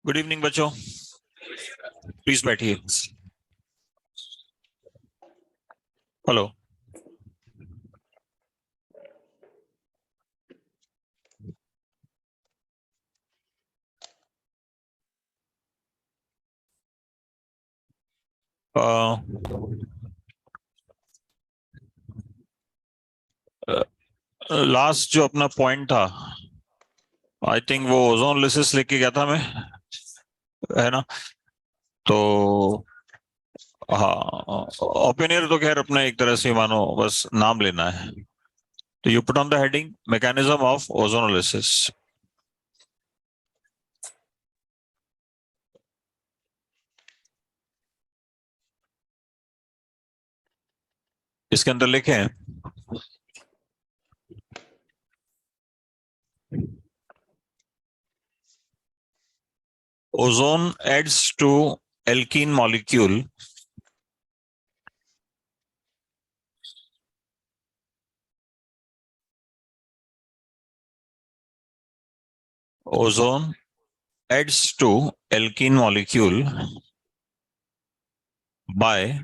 Good evening बच्चों, please बैठिए। Hello. Last जो अपना पॉइंट था, आई थिंक वो ओजोन लिसिस लेके गया था मैं, है ना? तो हाँ, ओपिनियन तो खैर अपना एक तरह से मानो बस नाम लेना है। तो you put on the heading mechanism of ozonolysis. इसके अंदर लिखे हैं ozone adds to alkene molecule ozone adds to alkene molecule by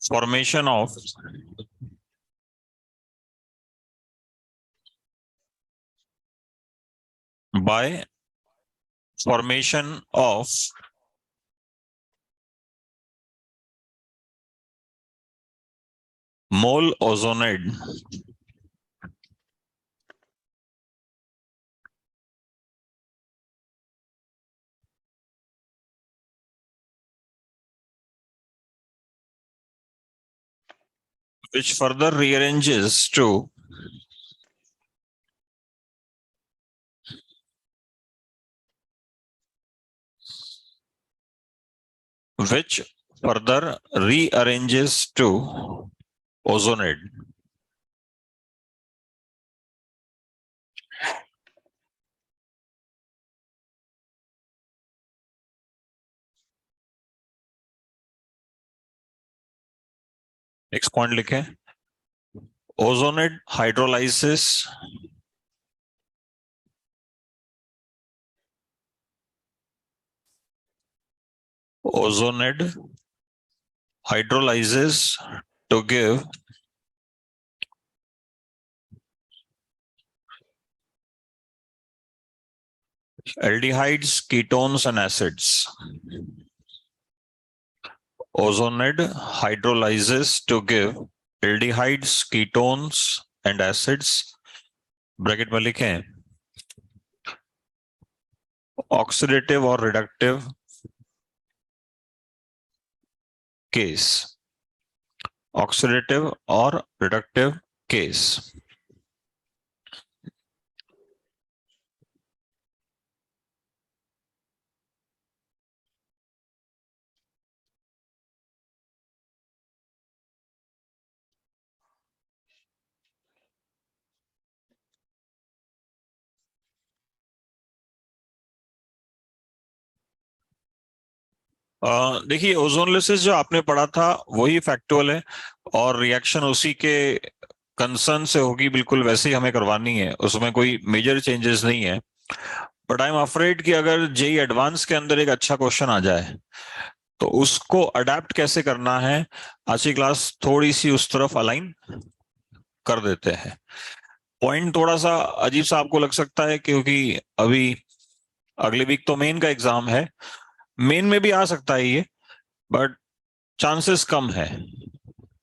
formation of by formation of mole ozonide which further rearranges to which further rearranges to ozonide. Next point लिखें, ozonide hydrolysis ozonide hydrolyzes to give aldehydes, ketones and acids. Ozonide hydrolyzes to give aldehydes, ketones and acids. Bracket में लिखें oxidative और reductive case, oxidative और reductive case. देखिए, ozonolysis जो आपने पढ़ा था वही फैक्चुअल है और रिएक्शन उसी के कंसर्न से होगी, बिल्कुल वैसे ही हमें करवानी है, उसमें कोई मेजर चेंजेस नहीं है। बट आई एम अफ्रेड कि अगर जेई एडवांस के अंदर एक अच्छा क्वेश्चन आ जाए तो उसको अडेप्ट कैसे करना है, आज की क्लास थोड़ी सी उस तरफ अलाइन कर देते हैं। पॉइंट थोड़ा सा अजीब सा आपको लग सकता है क्योंकि अभी अगले वीक तो मेन का एग्जाम है, मेन में भी आ सकता है ये, बट चांसेस कम है।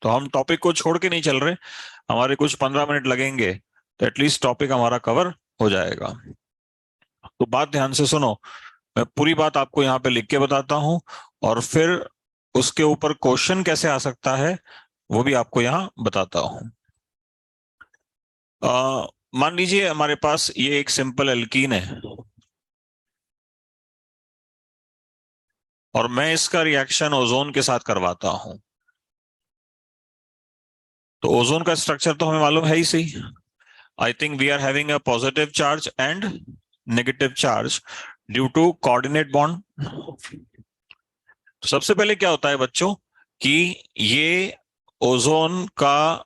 तो हम टॉपिक को छोड़ के नहीं चल रहे, हमारे कुछ 15 मिनट लगेंगे तो एटलीस्ट टॉपिक हमारा कवर हो जाएगा। तो बात ध्यान से सुनो, मैं पूरी बात आपको यहाँ पे लिख के बताता हूं और फिर उसके ऊपर क्वेश्चन कैसे आ सकता है वो भी आपको यहाँ बताता हूं। मान लीजिए हमारे पास ये एक सिंपल एल्कीन है और मैं इसका रिएक्शन ओजोन के साथ करवाता हूं। तो ओजोन का स्ट्रक्चर तो हमें मालूम है ही सही। I think we are having a positive charge and negative charge due to coordinate bond. तो सबसे पहले क्या होता है बच्चों कि ये ओजोन का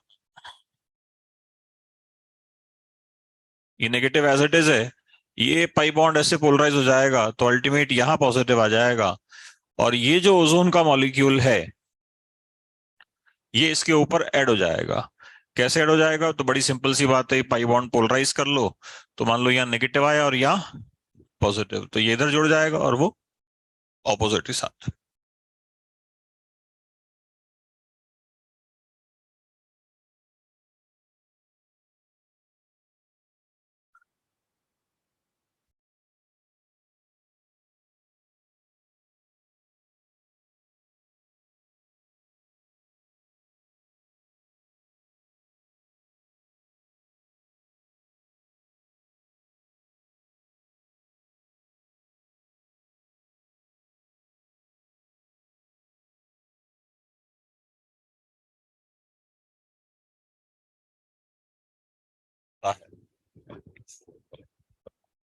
ये नेगेटिव एज इट इज है, ये पाई बॉन्ड ऐसे पोलराइज हो जाएगा तो अल्टीमेट यहां पॉजिटिव आ जाएगा, और ये जो ओजोन का मॉलिक्यूल है ये इसके ऊपर ऐड हो जाएगा। कैसे ऐड हो जाएगा? तो बड़ी सिंपल सी बात है, पाई बॉन्ड पोलराइज कर लो, तो मान लो यहाँ नेगेटिव आया और यहाँ पॉजिटिव, तो ये इधर जुड़ जाएगा और वो ऑपोजिट के साथ।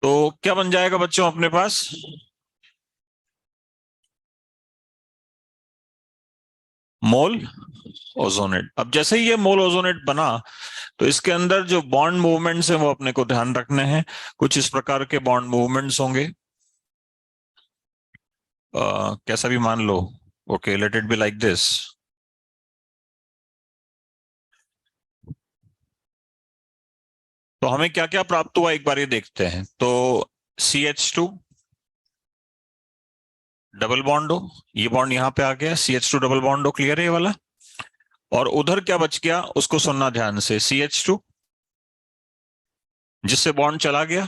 तो क्या बन जाएगा बच्चों अपने पास? मोल ओजोनेट। अब जैसे ही ये मोल ओजोनेट बना, तो इसके अंदर जो बॉन्ड मूवमेंट्स हैं वो अपने को ध्यान रखने हैं। कुछ इस प्रकार के बॉन्ड मूवमेंट्स होंगे, कैसा भी मान लो। Okay, let it be like this. तो हमें क्या क्या प्राप्त हुआ एक बार ये देखते हैं। तो CH2 डबल बॉन्ड हो, ये बॉन्ड यहाँ पे आ गया, CH2 डबल बॉन्ड हो, क्लियर है ये वाला। और उधर क्या बच गया उसको सुनना ध्यान से, CH2 जिससे बॉन्ड चला गया,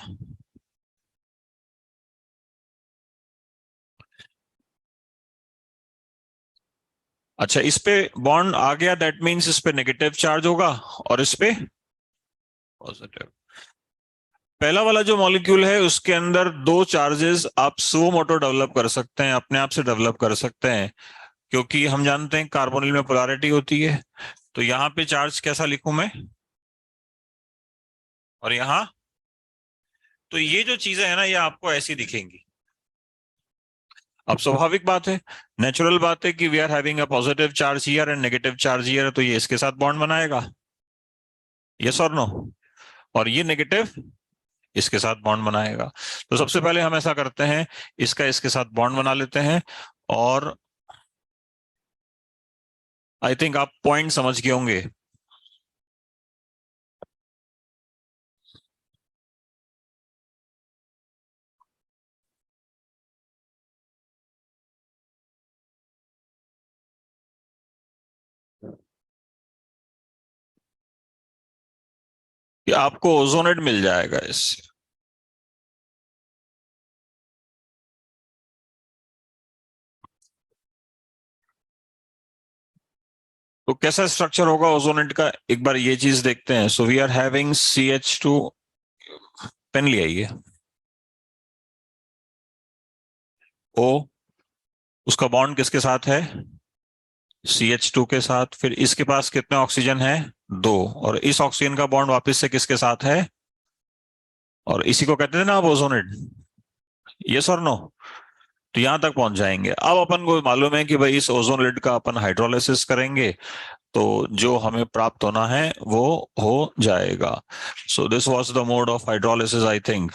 अच्छा इस पे बॉन्ड आ गया, दैट मीन्स इस पे नेगेटिव चार्ज होगा और इस पे पॉजिटिव। पहला वाला जो मॉलिक्यूल है उसके अंदर दो चार्जेस आप सुओ मोटो डेवलप कर सकते हैं, अपने आप से डेवलप कर सकते हैं, क्योंकि हम जानते हैं कार्बोनिल में पोलैरिटी होती है। तो यहाँ पे चार्ज कैसा लिखूं मैं, और यहाँ, तो ये जो चीजें है ना ये आपको ऐसी दिखेंगी। अब स्वाभाविक बात है, नेचुरल बात है कि we are having a positive charge here and negative charge here, तो ये इसके साथ बॉन्ड बनाएगा, यस और नो। और ये नेगेटिव इसके साथ बॉन्ड बनाएगा। तो सबसे पहले हम ऐसा करते हैं, इसका इसके साथ बॉन्ड बना लेते हैं। और आई थिंक आप पॉइंट समझ गए होंगे कि आपको ओजोनेट मिल जाएगा इससे। तो कैसा स्ट्रक्चर होगा ओजोनेट का, एक बार ये चीज देखते हैं। So we are having CH2, pen ले आइए, O, उसका बॉन्ड किसके साथ है? CH2 के साथ। फिर इसके पास कितने ऑक्सीजन है? दो। और इस ऑक्सीजन का बॉन्ड वापस से किसके साथ है? और इसी को कहते हैं ना आप ओजोनेट, यस और नो। तो यहां तक पहुंच जाएंगे। अब अपन को मालूम है कि भाई इस ओजोन लेड का अपन हाइड्रोलिसिस करेंगे तो जो हमें प्राप्त होना है वो हो जाएगा। So this was the mode of hydrolysis I think.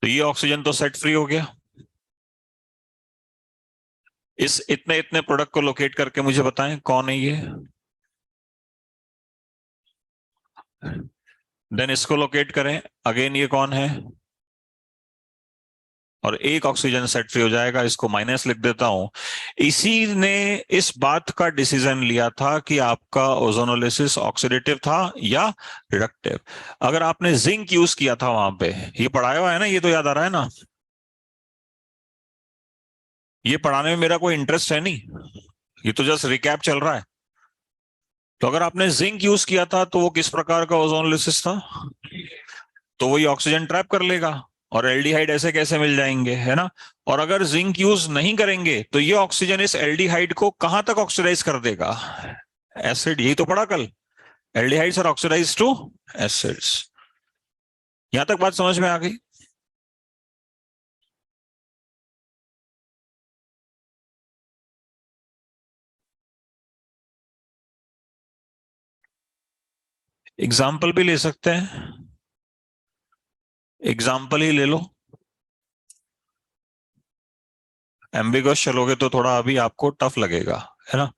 तो ये ऑक्सीजन तो सेट फ्री हो गया। इस इतने इतने प्रोडक्ट को लोकेट करके मुझे बताएं कौन है ये। देन इसको लोकेट करें, अगेन ये कौन है? और एक ऑक्सीजन सेट फ्री हो जाएगा, इसको माइनस लिख देता हूं। इसी ने इस बात का डिसीजन लिया था कि आपका ओजोनोलिसिस ऑक्सीडेटिव था या रिडक्टिव। अगर आपने जिंक यूज किया था वहां पे, ये पढ़ाया हुआ है ना, ये तो याद आ रहा है ना। ये पढ़ाने में मेरा कोई इंटरेस्ट है नहीं, ये तो जस्ट रिकैप चल रहा है। तो अगर आपने जिंक यूज किया था तो वो किस प्रकार का ओजोनोलिसिस था? तो वही ऑक्सीजन ट्रैप कर लेगा, और एल्डिहाइड ऐसे कैसे मिल जाएंगे, है ना। और अगर जिंक यूज नहीं करेंगे तो ये ऑक्सीजन इस एल्डिहाइड को कहां तक ऑक्सीडाइज कर देगा? एसिड, यही तो पढ़ा कल, aldehydes are oxidise to acids. यहां तक बात समझ में आ गई? एग्जाम्पल भी ले सकते हैं, एग्जाम्पल ही ले लो। एम्बिगस चलोगे तो थोड़ा अभी आपको टफ लगेगा, है ना।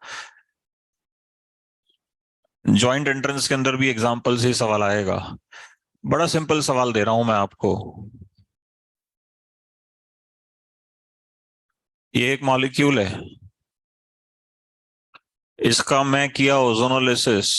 जॉइंट एंट्रेंस के अंदर भी एग्जाम्पल से ही सवाल आएगा। बड़ा सिंपल सवाल दे रहा हूं मैं आपको। ये एक मॉलिक्यूल है, इसका मैं किया ओजोनोलिसिस।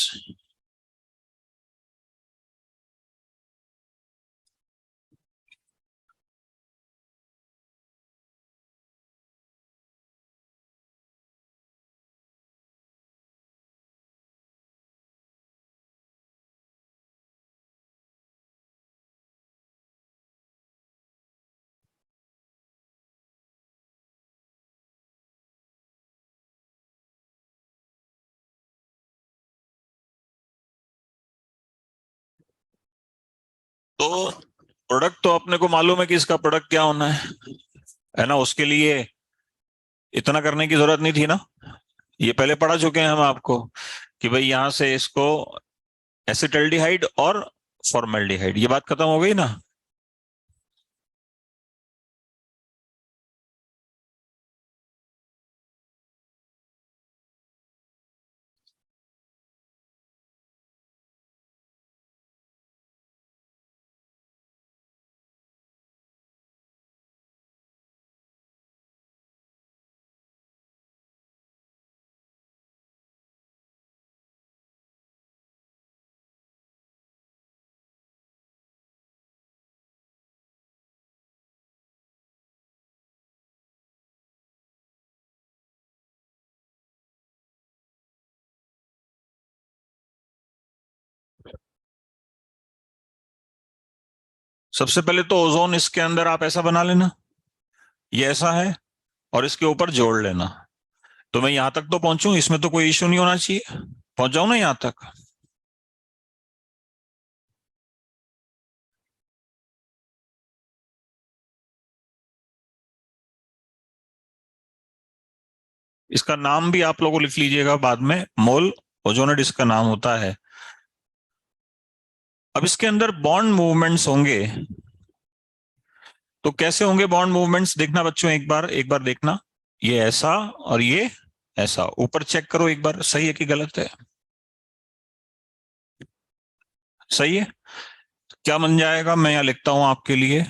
तो प्रोडक्ट तो अपने को मालूम है कि इसका प्रोडक्ट क्या होना है ना। उसके लिए इतना करने की जरूरत नहीं थी ना। ये पहले पढ़ा चुके हैं हम आपको कि भाई यहां से इसको एसिटल्डिहाइड और फॉर्मल्डिहाइड, ये बात खत्म हो गई ना। सबसे पहले तो ओजोन इसके अंदर आप ऐसा बना लेना, ये ऐसा है, और इसके ऊपर जोड़ लेना। तो मैं यहां तक तो पहुंचूं, इसमें तो कोई इश्यू नहीं होना चाहिए। पहुंच जाऊं ना यहां तक। इसका नाम भी आप लोगों को लिख लीजिएगा बाद में, मोल ओजोनेट इसका नाम होता है। अब इसके अंदर बॉन्ड मूवमेंट्स होंगे, तो कैसे होंगे बॉन्ड मूवमेंट्स, देखना बच्चों, एक बार देखना। ये ऐसा और ये ऐसा, ऊपर चेक करो एक बार, सही है कि गलत है। सही है। क्या बन जाएगा, मैं यहाँ लिखता हूं आपके लिए।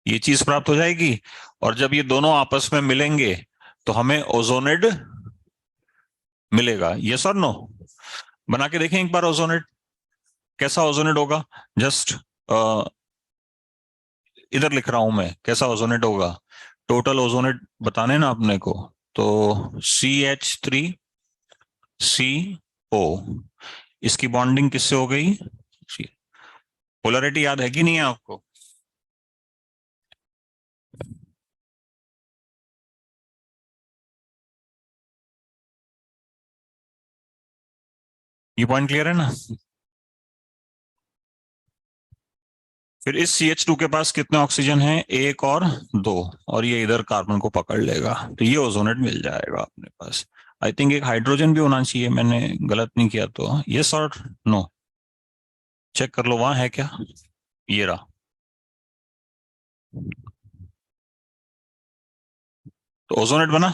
ये चीज प्राप्त हो जाएगी, और जब ये दोनों आपस में मिलेंगे तो हमें ओजोनेट मिलेगा। यस और नो। बना के देखें एक बार ओजोनेट, कैसा ओजोनेट होगा। जस्ट इधर लिख रहा हूं मैं, कैसा ओजोनेट होगा। टोटल ओजोनेट बताने ना अपने को। तो CH3CO, इसकी बॉन्डिंग किससे हो गई। पोलैरिटी याद है कि नहीं है आपको। ये पॉइंट क्लियर है ना। फिर इस CH2 के पास कितने ऑक्सीजन हैं, एक और दो, और ये इधर कार्बन को पकड़ लेगा, तो ये ओजोनेट मिल जाएगा अपने पास। आई थिंक एक हाइड्रोजन भी होना चाहिए, मैंने गलत नहीं किया तो। यस और नो, चेक कर लो वहां है क्या। ये रहा। तो ओजोनेट बना,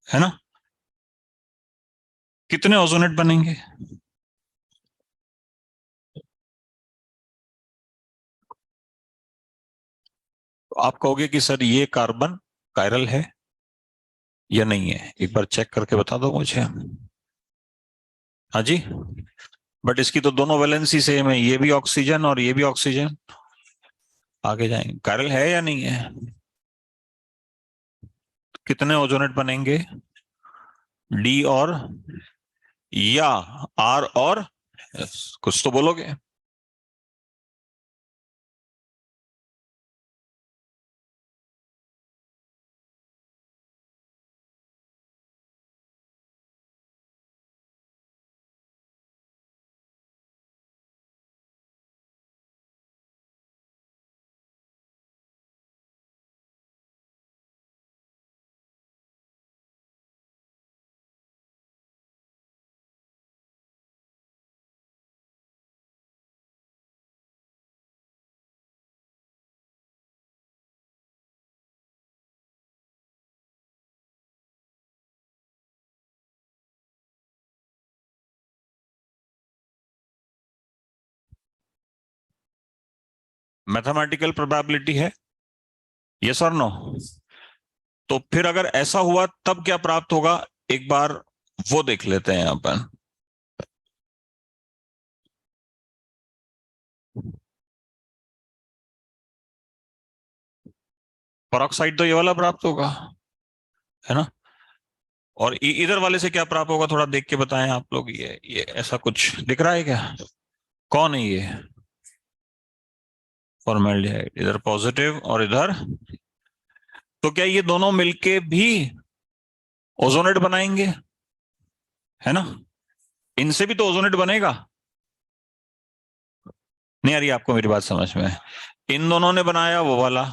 है ना। कितने ओजोनेट बनेंगे। तो आप कहोगे कि सर ये कार्बन कायरल है या नहीं है, एक बार चेक करके बता दो मुझे। हाँ जी। बट इसकी तो दोनों वैलेंसी सेम है, ये भी ऑक्सीजन और ये भी ऑक्सीजन। आगे जाएंगे, कायरल है या नहीं है। कितने ओजोनेट बनेंगे, डी और, या आर और एस, कुछ तो बोलोगे। मैथमेटिकल प्रोबेबिलिटी है, यस और नो? तो फिर अगर ऐसा हुआ तब क्या प्राप्त होगा, एक बार वो देख लेते हैं अपन। परऑक्साइड तो ये वाला प्राप्त होगा, है ना? और इधर वाले से क्या प्राप्त होगा, थोड़ा देख के बताएं आप लोग। ये ऐसा कुछ दिख रहा है क्या? कौन है ये? फॉर्मेल्डिहाइड, इधर पॉजिटिव और इधर, तो क्या ये दोनों मिलके भी ओजोनेट बनाएंगे, है ना? इनसे भी तो ओजोनेट बनेगा। नहीं आ रही आपको मेरी बात समझ में? इन दोनों ने बनाया वो वाला,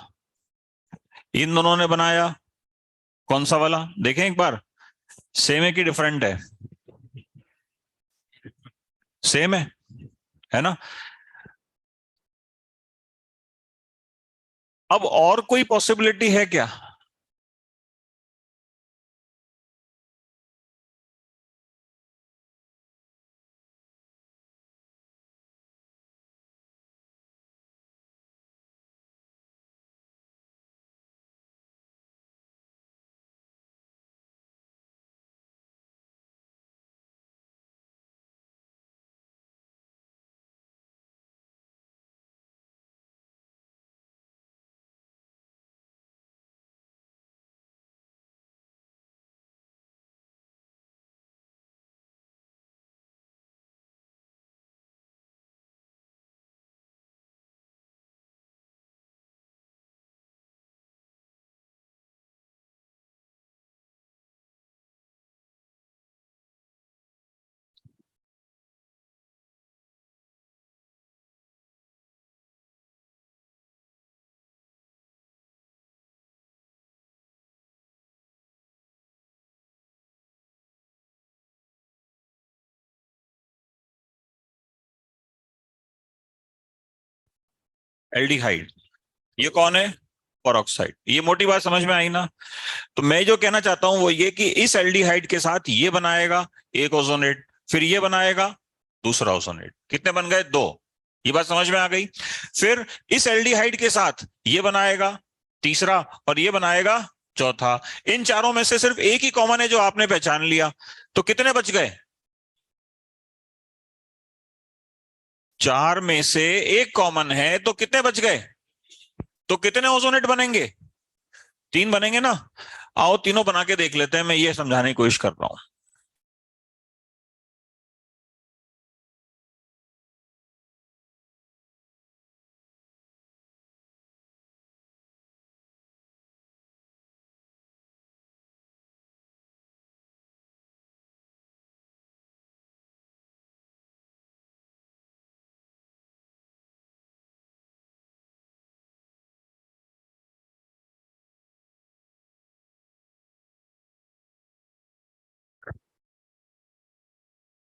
इन दोनों ने बनाया कौन सा वाला, देखें एक बार। सेम है कि डिफरेंट है? सेम है ना? अब और कोई पॉसिबिलिटी है क्या? एल्डिहाइड, ये कौन है? परऑक्साइड। ये मोटी बात समझ में आई ना? तो मैं जो कहना चाहता हूं वो ये कि इस एल्डिहाइड के साथ ये बनाएगा एक ओजोनेट, फिर ये बनाएगा दूसरा ओजोनेट। कितने बन गए? दो। ये बात समझ में आ गई? फिर इस एल्डिहाइड के साथ ये बनाएगा तीसरा, और ये बनाएगा चौथा। इन चारों में से सिर्फ एक ही कॉमन है जो आपने पहचान लिया, तो कितने बच गए? चार में से एक कॉमन है, तो कितने बच गए? तो कितने ओजोनेट बनेंगे? तीन बनेंगे ना? आओ तीनों बना के देख लेते हैं, मैं ये समझाने की कोशिश कर रहा हूं।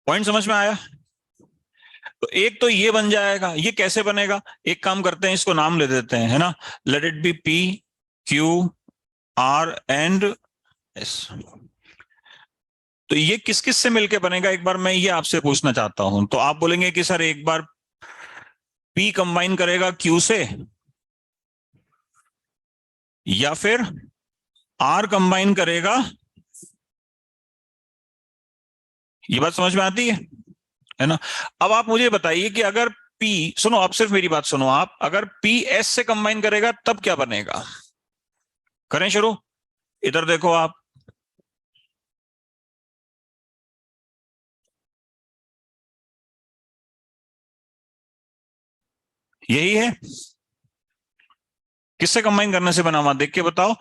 पॉइंट समझ में आया? तो एक तो ये बन जाएगा, ये कैसे बनेगा? एक काम करते हैं, इसको नाम ले देते हैं, है ना? Late it B P Q R and S. तो ये किस किस से मिलके बनेगा, एक बार मैं ये आपसे पूछना चाहता हूं। तो आप बोलेंगे कि सर एक बार पी कंबाइन करेगा क्यू से, या फिर आर कंबाइन करेगा। ये बात समझ में आती है ना? अब आप मुझे बताइए कि अगर पी, सुनो आप, सिर्फ मेरी बात सुनो आप, अगर पी एस से कंबाइन करेगा तब क्या बनेगा? करें शुरू? इधर देखो आप, यही है। किससे कंबाइन करने से बना हुआ, देख के बताओ।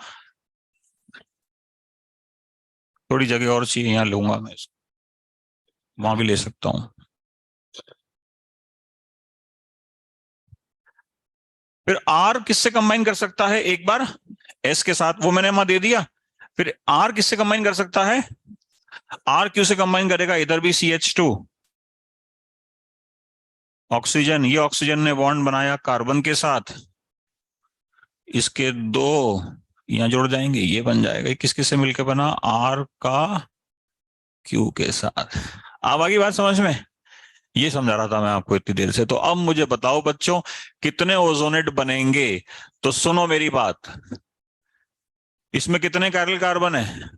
थोड़ी जगह और चाहिए, यहां लूंगा मैं इसको, वहां भी ले सकता हूं। फिर आर किससे कंबाइन कर सकता है एक बार? एस के साथ, वो मैंने वहां दे दिया। फिर आर किससे कंबाइन कर सकता है? आर क्यू से कंबाइन करेगा, इधर भी CH2, ऑक्सीजन। ये ऑक्सीजन ने बॉन्ड बनाया कार्बन के साथ, इसके दो यहां जुड़ जाएंगे, ये बन जाएगा। ये किस किस से मिलकर बना? आर का क्यू के साथ। अब आगे बात समझ में? ये समझा रहा था मैं आपको इतनी देर से। तो अब मुझे बताओ बच्चों, कितने ओजोनेट बनेंगे? तो सुनो मेरी बात, इसमें कितने कैरल कार्बन है?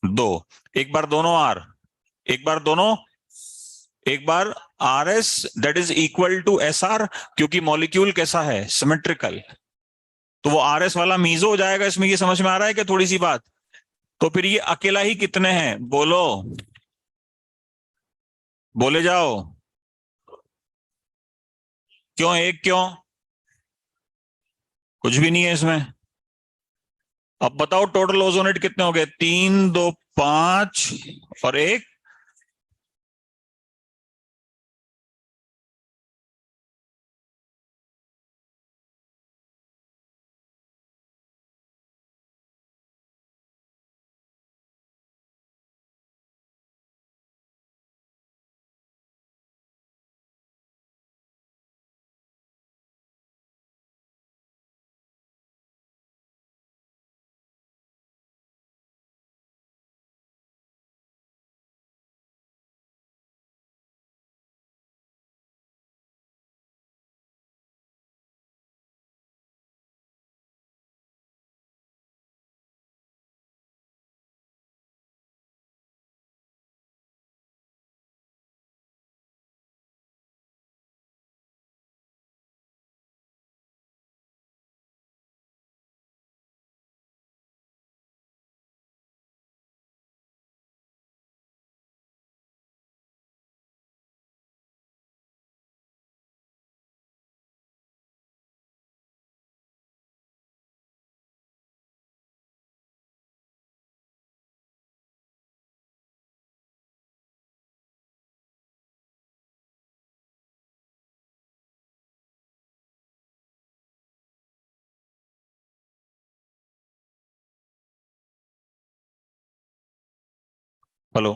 दो। एक बार दोनों आर, एक बार दोनों, एक बार R S, that is equal to S R, क्योंकि मॉलिक्यूल कैसा है? सिमेट्रिकल। तो वो आर एस वाला मीजो हो जाएगा इसमें। ये समझ में आ रहा है क्या थोड़ी सी बात? तो फिर ये अकेला ही कितने हैं बोलो, बोले जाओ। क्यों एक, क्यों? कुछ भी नहीं है इसमें। अब बताओ टोटल ओजोनेट कितने हो गए? तीन, दो, पांच, और एक। हेलो।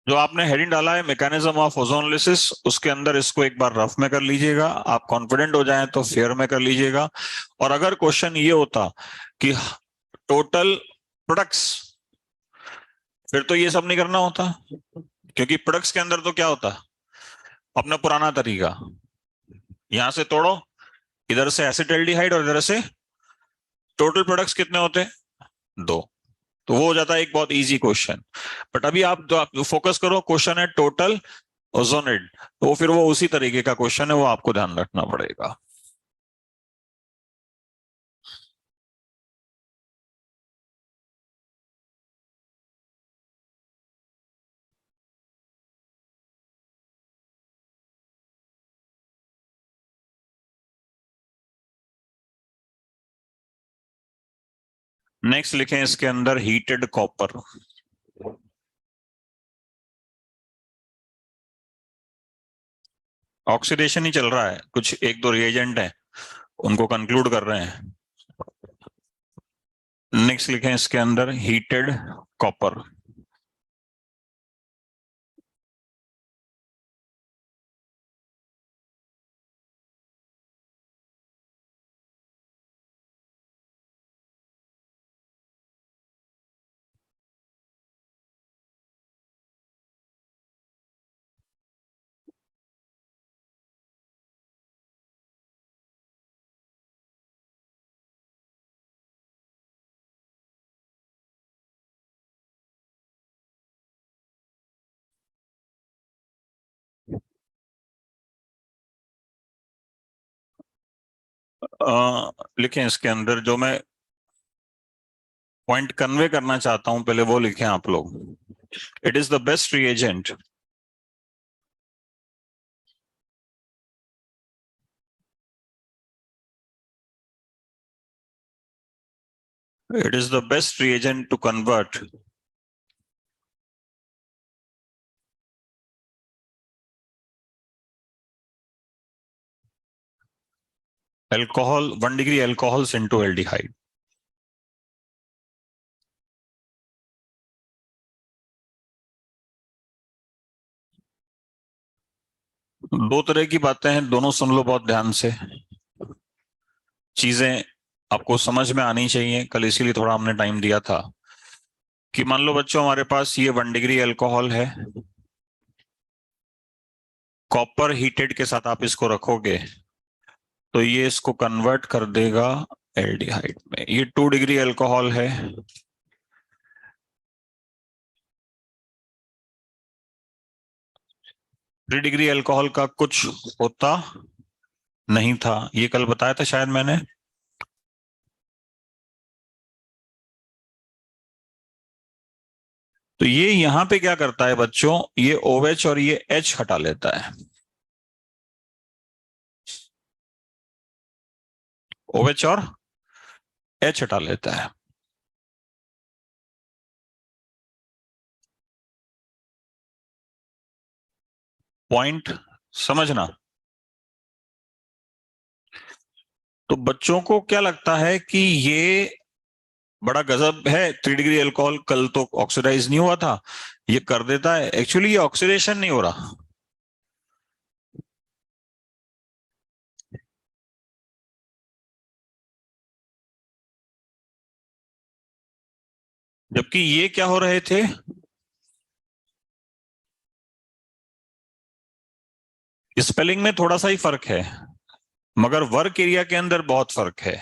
जो आपने हेडिंग डाला है मैकेनिज्म ऑफ ओजोनलिसिस, उसके अंदर इसको एक बार रफ में कर लीजिएगा। आप कॉन्फिडेंट हो जाएं तो फेयर में कर लीजिएगा। और अगर क्वेश्चन ये होता कि टोटल प्रोडक्ट्स, फिर तो ये सब नहीं करना होता, क्योंकि प्रोडक्ट्स के अंदर तो क्या होता? अपना पुराना तरीका, यहां से तोड़ो, इधर से एसिटाल्डिहाइड और इधर से, टोटल प्रोडक्ट्स कितने होते? दो। तो वो हो जाता है एक बहुत इजी क्वेश्चन। बट अभी आप फोकस करो, क्वेश्चन है टोटल ओजोनेट, तो फिर वो उसी तरीके का क्वेश्चन है, वो आपको ध्यान रखना पड़ेगा। नेक्स्ट लिखें इसके अंदर हीटेड कॉपर। ऑक्सीडेशन ही चल रहा है, कुछ एक दो रिएजेंट हैं, उनको कंक्लूड कर रहे हैं। नेक्स्ट लिखें इसके अंदर हीटेड कॉपर। लिखें इसके अंदर जो मैं पॉइंट कन्वे करना चाहता हूं, पहले वो लिखें आप लोग। It is the best reagent, it is the best reagent to convert alcohol, 1 degree alcohols into aldehyde। दो तरह की बातें हैं, दोनों सुन लो बहुत ध्यान से। चीजें आपको समझ में आनी चाहिए, कल इसीलिए थोड़ा हमने टाइम दिया था। कि मान लो बच्चों हमारे पास ये 1 डिग्री अल्कोहल है, कॉपर हीटेड के साथ आप इसको रखोगे तो ये इसको कन्वर्ट कर देगा एल्डिहाइड में। ये 2 डिग्री अल्कोहल है, 3 डिग्री अल्कोहल का कुछ होता नहीं था, ये कल बताया था शायद मैंने। तो ये यहां पे क्या करता है बच्चों, ये OH और ये H हटा लेता है। OH और H हटा लेता है। पॉइंट समझना। तो बच्चों को क्या लगता है कि ये बड़ा गजब है, 3 डिग्री अल्कोहल कल तो ऑक्सीडाइज नहीं हुआ था, ये कर देता है। एक्चुअली ये ऑक्सीडेशन नहीं हो रहा, जबकि ये क्या हो रहे थे, स्पेलिंग में थोड़ा सा ही फर्क है मगर वर्क एरिया के अंदर बहुत फर्क है।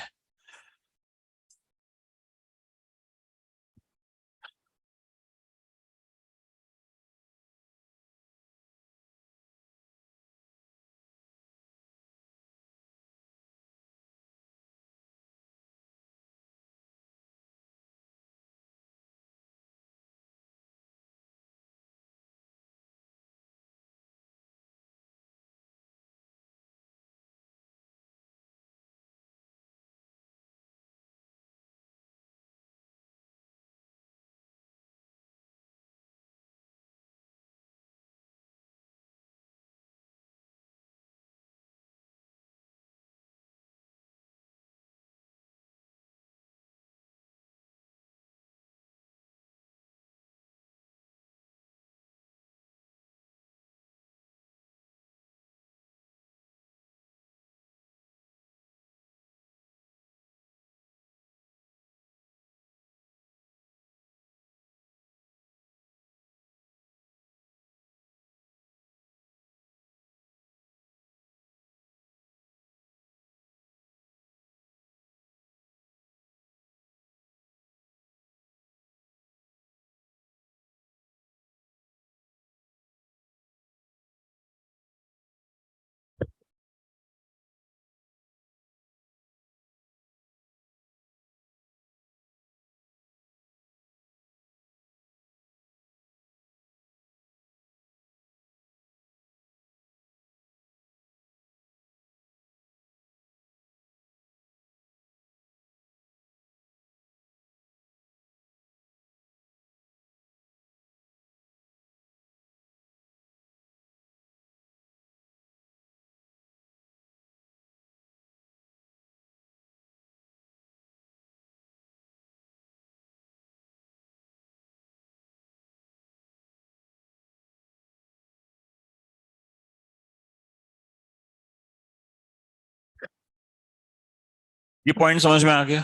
ये पॉइंट समझ में आ गया।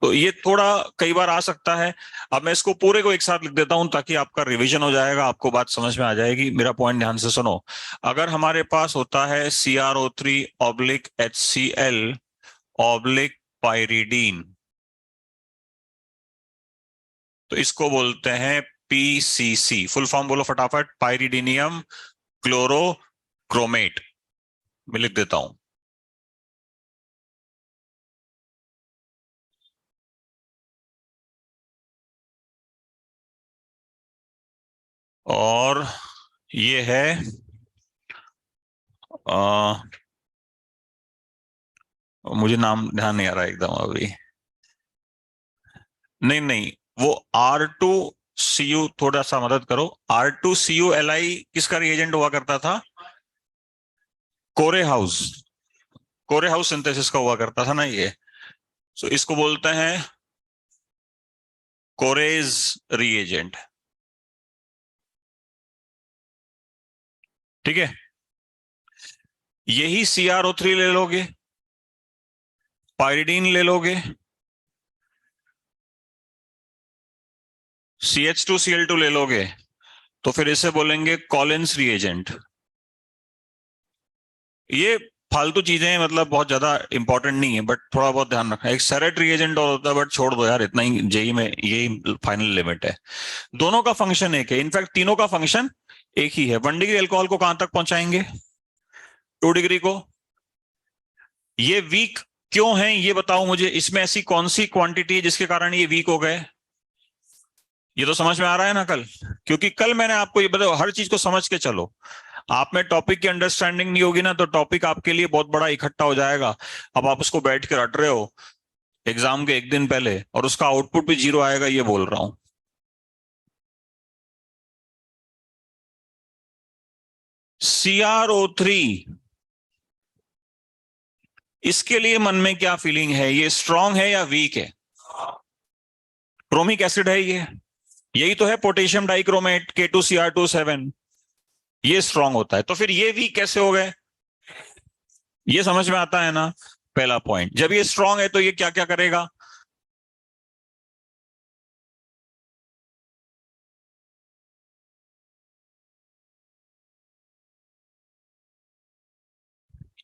तो ये थोड़ा कई बार आ सकता है। अब मैं इसको पूरे को एक साथ लिख देता हूं ताकि आपका रिवीजन हो जाएगा, आपको बात समझ में आ जाएगी। मेरा पॉइंट ध्यान से सुनो। अगर हमारे पास होता है CrO3 / HCl / पायरिडीन, तो इसको बोलते हैं PCC। फुल फॉर्म बोलो फटाफट, पायरिडीनियम क्लोरोक्रोमेट। मैं लिख देता हूं। और ये है आ, मुझे नाम ध्यान नहीं आ रहा एकदम अभी। नहीं नहीं, वो R2CU, थोड़ा सा मदद करो। R2CuLi किसका रिएजेंट हुआ करता था? कोरे हाउस, कोरे हाउस सिंथेसिस का हुआ करता था ना ये। सो इसको बोलते हैं कोरेज रिएजेंट। ठीक है, यही CrO3 ले लोगे, पायरिडीन ले लोगे, CH2Cl2 ले लोगे तो फिर इसे बोलेंगे कॉलिन्स रिएजेंट। ये फालतू चीजें हैं, मतलब बहुत ज्यादा इंपॉर्टेंट नहीं है, बट थोड़ा बहुत ध्यान रखना। एक सेरेट रिएजेंट और होता है, बट छोड़ दो यार, इतना ही जेई में यही फाइनल लिमिट है। दोनों का फंक्शन एक है, इनफैक्ट तीनों का फंक्शन एक ही है। 1 डिग्री अल्कोहल को कहां तक पहुंचाएंगे? 2 डिग्री को। ये वीक क्यों है ये बताओ मुझे, इसमें ऐसी कौन सी क्वांटिटी है जिसके कारण ये वीक हो गए? ये तो समझ में आ रहा है ना कल, क्योंकि कल मैंने आपको ये बताया, हर चीज को समझ के चलो। आप में टॉपिक की अंडरस्टैंडिंग नहीं होगी ना, तो टॉपिक आपके लिए बहुत बड़ा इकट्ठा हो जाएगा। अब आप उसको बैठ के रट रहे हो एग्जाम के एक दिन पहले, और उसका आउटपुट भी जीरो आएगा, ये बोल रहा हूं। CrO3, इसके लिए मन में क्या फीलिंग है? ये स्ट्रांग है या वीक है? क्रोमिक एसिड है ये, यही तो है पोटेशियम डाइक्रोमेट K2Cr2 7। ये स्ट्रांग होता है, तो फिर ये वीक कैसे हो गए? ये समझ में आता है ना? पहला पॉइंट, जब ये स्ट्रांग है तो ये क्या क्या करेगा?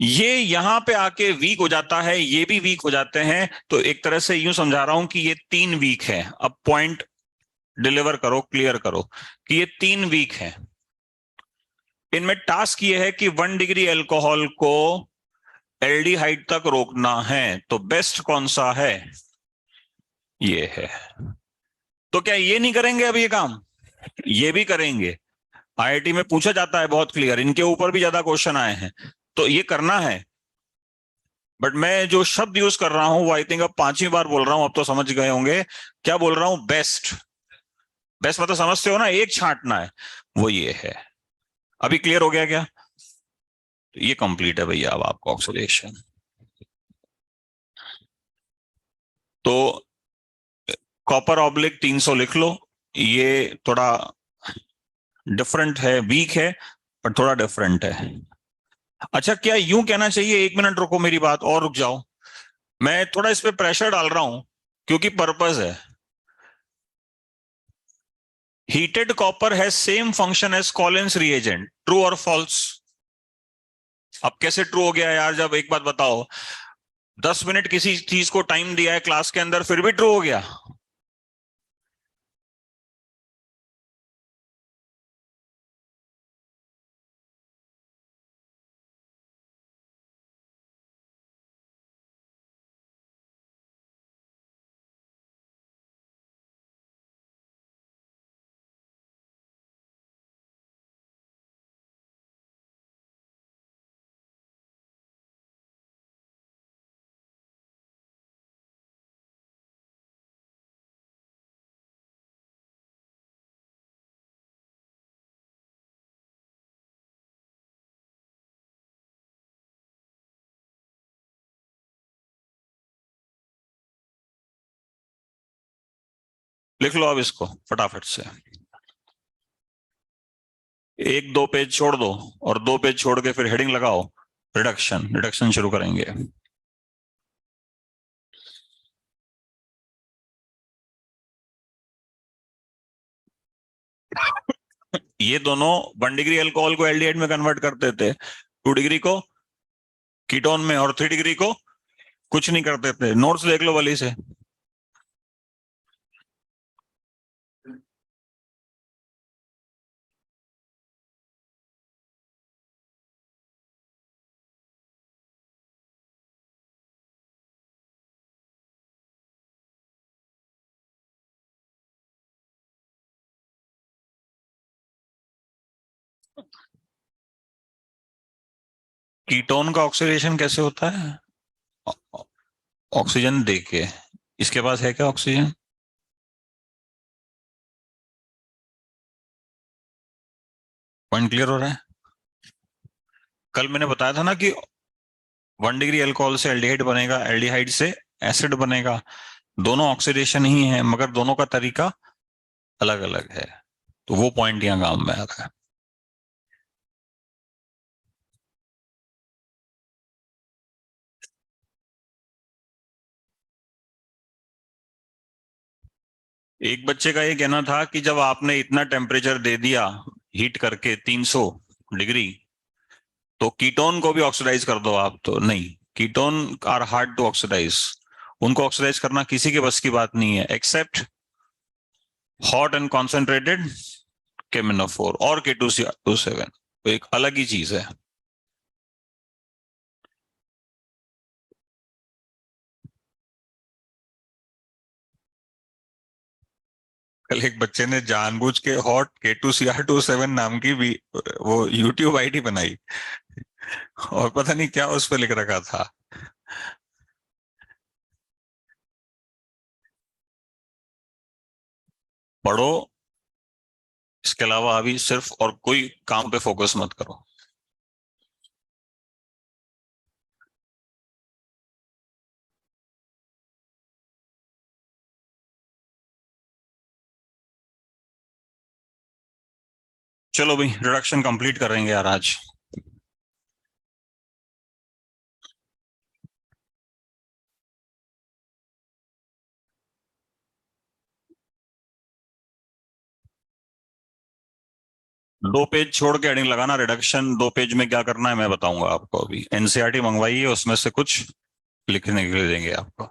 ये यहां पे आके वीक हो जाता है, ये भी वीक हो जाते हैं, तो एक तरह से यूं समझा रहा हूं कि ये 3 वीक है। अब पॉइंट डिलीवर करो, क्लियर करो कि ये 3 वीक है। इनमें टास्क ये है कि 1 डिग्री अल्कोहल को एल्डिहाइड तक रोकना है, तो बेस्ट कौन सा है? ये है। तो क्या ये नहीं करेंगे अब ये काम? ये भी करेंगे। आईआईटी में पूछा जाता है बहुत क्लियर, इनके ऊपर भी ज्यादा क्वेश्चन आए हैं, तो ये करना है। बट मैं जो शब्द यूज कर रहा हूं वो आई थिंक अब 5वीं बार बोल रहा हूं, अब तो समझ गए होंगे क्या बोल रहा हूं। बेस्ट। बेस्ट मतलब समझते हो ना, एक छांटना है, वो ये है। अभी क्लियर हो गया क्या? तो ये कंप्लीट है भैया, अब आपका ऑक्सीडेशन। तो कॉपर ऑब्लिक 300 लिख लो। ये थोड़ा डिफरेंट है, वीक है, पर थोड़ा डिफरेंट है। अच्छा, क्या यूं कहना चाहिए, 1 मिनट रुको मेरी बात और रुक जाओ, मैं थोड़ा इस पे प्रेशर डाल रहा हूं क्योंकि पर्पस है। Heated copper has same function as Collins reagent, true और फॉल्स? अब कैसे ट्रू हो गया यार? जब एक बात बताओ, 10 मिनट किसी चीज को टाइम दिया है क्लास के अंदर, फिर भी ट्रू हो गया? लिख लो अब इसको फटाफट से। 1-2 पेज छोड़ दो, और 2 पेज छोड़ के फिर हेडिंग लगाओ, रिडक्शन। रिडक्शन शुरू करेंगे। ये दोनों 1 डिग्री अल्कोहल को एल्डिहाइड में कन्वर्ट करते थे, 2 डिग्री को कीटोन में, और 3 डिग्री को कुछ नहीं करते थे। नोट्स देख लो वली से। कीटोन का ऑक्सीडेशन कैसे होता है? ऑक्सीजन देके। इसके पास है क्या ऑक्सीजन? पॉइंट क्लियर हो रहा है? कल मैंने बताया था ना कि 1 डिग्री अल्कोहल से एल्डिहाइड बनेगा, एल्डिहाइड से एसिड बनेगा। दोनों ऑक्सीडेशन ही है, मगर दोनों का तरीका अलग अलग है। तो वो पॉइंट यहाँ काम में आ रहा है। एक बच्चे का ये कहना था कि जब आपने इतना टेम्परेचर दे दिया हीट करके 300 डिग्री, तो कीटोन को भी ऑक्सीडाइज कर दो आप। तो नहीं, ketone are hard to oxidise. उनको ऑक्सीडाइज करना किसी के बस की बात नहीं है एक्सेप्ट हॉट एंड कॉन्सेंट्रेटेड केमिनोफोर और K2CR27। तो एक अलग ही चीज है। कल एक बच्चे ने जानबूझ के हॉट K2CR27 नाम की भी वो यूट्यूब आईडी बनाई, और पता नहीं क्या उस पर लिख रखा था। पढ़ो, इसके अलावा अभी सिर्फ और कोई काम पे फोकस मत करो। चलो भाई, रिडक्शन कंप्लीट करेंगे यार आज। दो पेज छोड़ के हेडिंग लगाना, रिडक्शन 2 पेज में क्या करना है मैं बताऊंगा आपको। अभी एनसीईआरटी मंगवाई है, उसमें से कुछ लिखने के लिए देंगे आपको।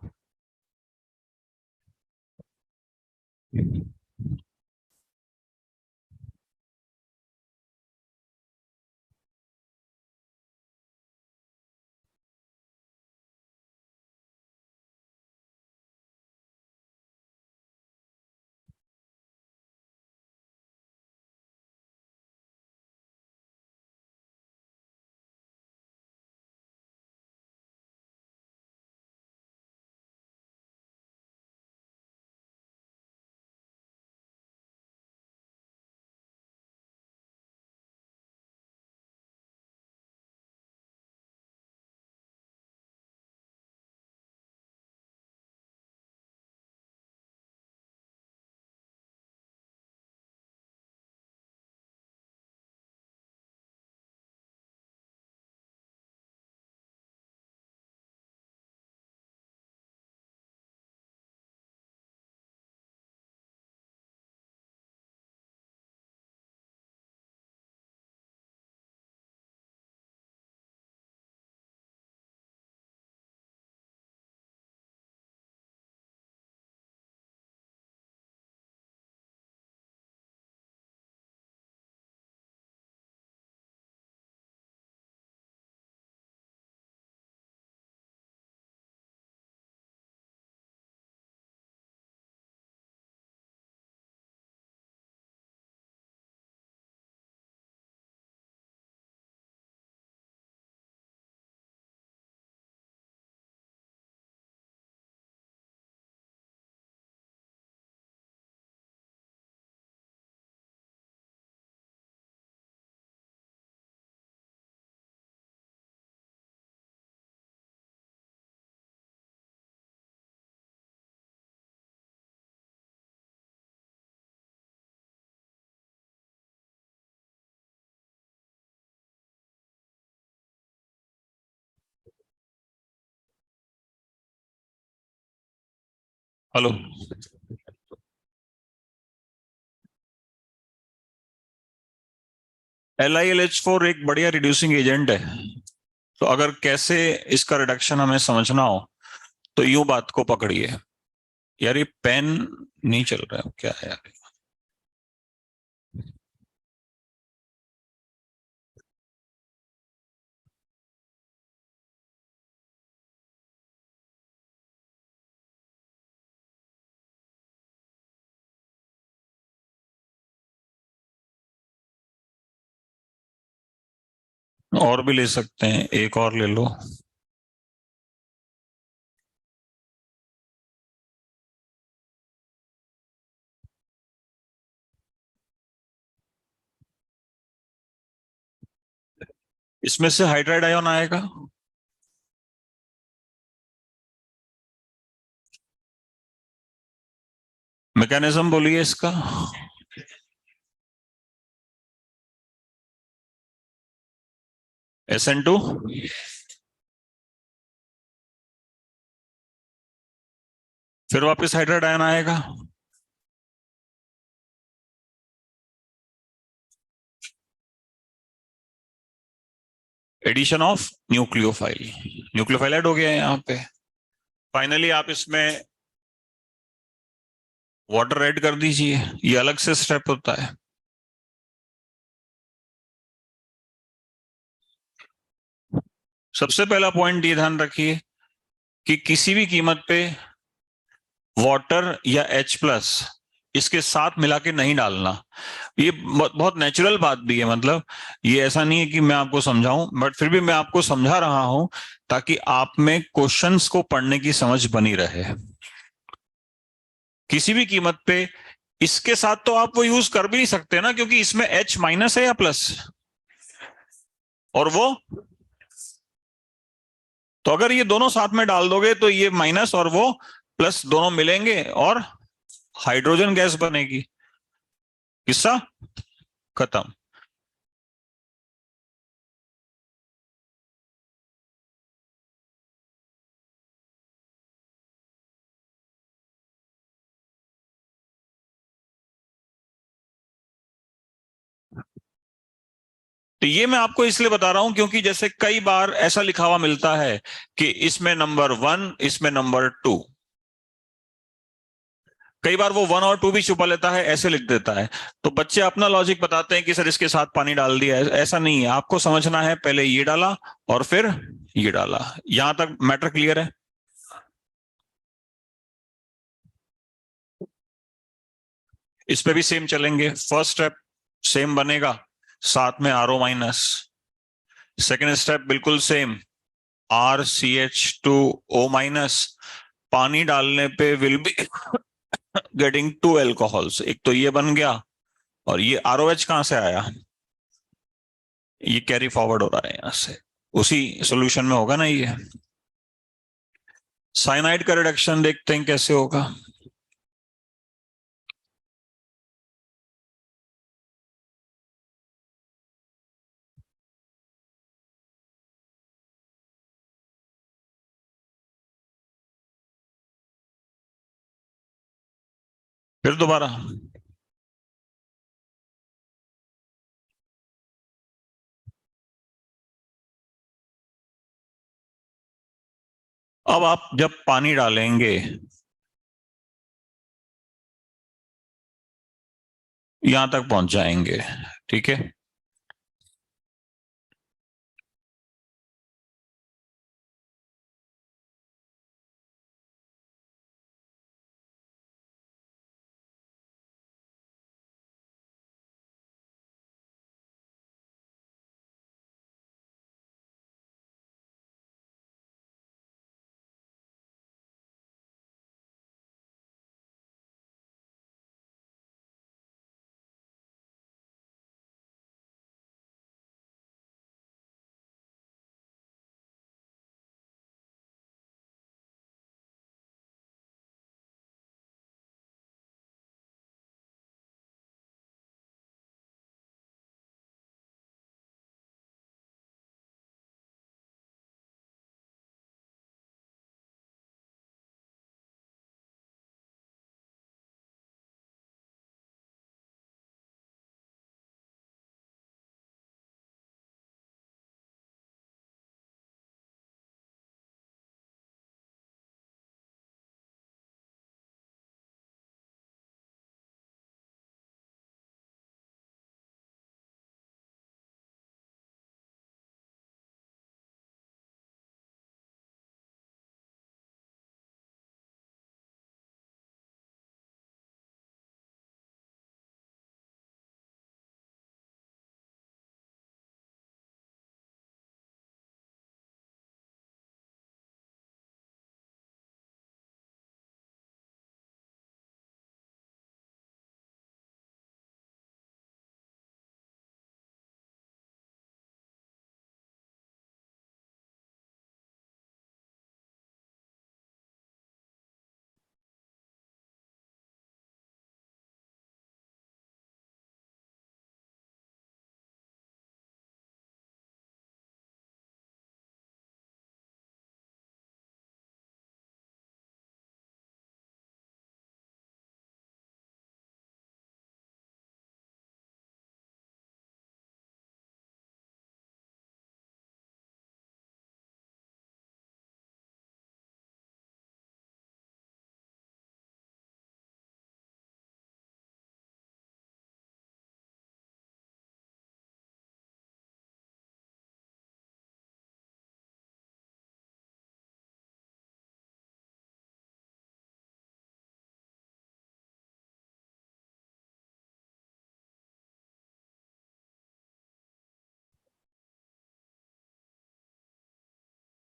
हेलो। LiLH4 एक बढ़िया रिड्यूसिंग एजेंट है। तो अगर कैसे इसका रिडक्शन हमें समझना हो, तो यूं बात को पकड़िए। यार ये पेन नहीं चल रहा है, क्या है यार। और भी ले सकते हैं, एक और ले लो। इसमें से हाइड्राइड आयन आएगा। मैकेनिज्म बोलिए इसका। SN2। फिर वापस हाइड्राइड आयन आएगा। Addition of nucleophile, nucleophile add हो गया है यहाँ पे। फाइनली आप इसमें वाटर ऐड कर दीजिए, ये अलग से स्टेप होता है। सबसे पहला पॉइंट ये ध्यान रखिए कि किसी भी कीमत पे वाटर या H+ इसके साथ मिला के नहीं डालना। ये बहुत बहुत नेचुरल बात भी है, मतलब ये ऐसा नहीं है कि मैं आपको समझाऊं, बट फिर भी मैं आपको समझा रहा हूं ताकि आप में क्वेश्चंस को पढ़ने की समझ बनी रहे। किसी भी कीमत पे इसके साथ तो आप वो यूज कर भी नहीं सकते ना, क्योंकि इसमें H- है या प्लस, और वो, तो अगर ये दोनों साथ में डाल दोगे तो ये माइनस और वो प्लस दोनों मिलेंगे और हाइड्रोजन गैस बनेगी। किस्सा खत्म। तो ये मैं आपको इसलिए बता रहा हूं क्योंकि जैसे कई बार ऐसा लिखा हुआ मिलता है कि इसमें नंबर 1, इसमें नंबर 2, कई बार वो 1 और 2 भी छुपा लेता है, ऐसे लिख देता है। तो बच्चे अपना लॉजिक बताते हैं कि सर इसके साथ पानी डाल दिया है। ऐसा नहीं है, आपको समझना है, पहले ये डाला और फिर ये डाला। यहां तक मैटर क्लियर है? इस पे भी सेम चलेंगे। फर्स्ट स्टेप सेम बनेगा, साथ में RO-। सेकेंड स्टेप बिल्कुल सेम, RCH2O-। पानी डालने पे विल बी गेटिंग 2 अल्कोहल्स। एक तो ये बन गया, और ये ROH कहां से आया? ये कैरी फॉरवर्ड हो रहा है यहां से, उसी सॉल्यूशन में होगा ना ये। साइनाइड का रिडक्शन देखते हैं कैसे होगा। फिर दोबारा। अब आप जब पानी डालेंगे, यहां तक पहुंच जाएंगे, ठीक है।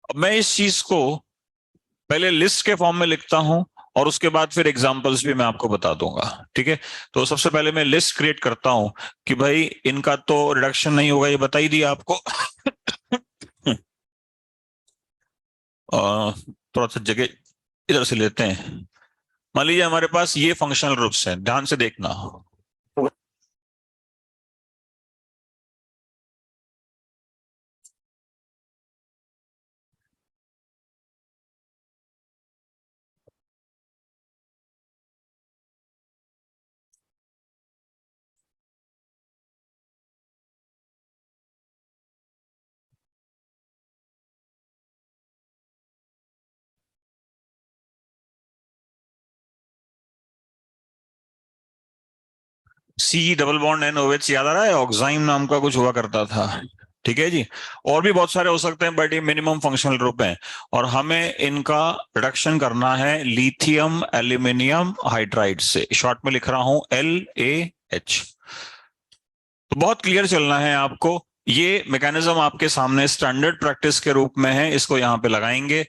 अब मैं इस चीज को पहले लिस्ट के फॉर्म में लिखता हूं और उसके बाद फिर एग्जांपल्स भी मैं आपको बता दूंगा, ठीक है। तो सबसे पहले मैं लिस्ट क्रिएट करता हूं कि भाई इनका तो रिडक्शन नहीं होगा, ये बता ही दिया आपको। थोड़ा सा जगह इधर से लेते हैं। मान लीजिए हमारे पास ये फंक्शनल ग्रुप्स हैं, ध्यान से देखना। C double bond N OH याद आ रहा है, ऑक्साइम नाम का कुछ हुआ करता था, ठीक है जी। और भी बहुत सारे हो सकते हैं, बट ये मिनिमम फंक्शनल ग्रुप हैं। और हमें इनका रिडक्शन करना है लिथियम एल्यूमिनियम हाइड्राइड से, शॉर्ट में लिख रहा हूं LaH। तो बहुत क्लियर चलना है आपको। ये मैकेनिज्म आपके सामने स्टैंडर्ड प्रैक्टिस के रूप में है, इसको यहां पे लगाएंगे।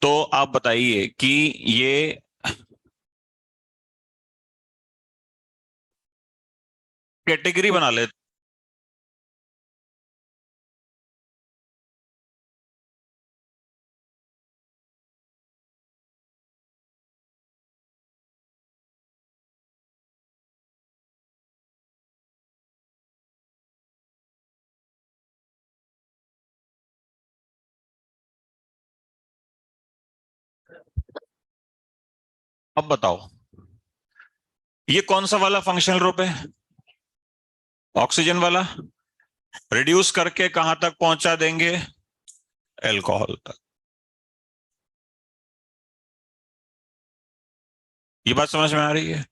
तो आप बताइए कि ये कैटेगरी बना ले। अब बताओ ये कौन सा वाला फंक्शनल ग्रुप है? ऑक्सीजन वाला। रिड्यूस करके कहां तक पहुंचा देंगे? एल्कोहल तक। ये बात समझ में आ रही है?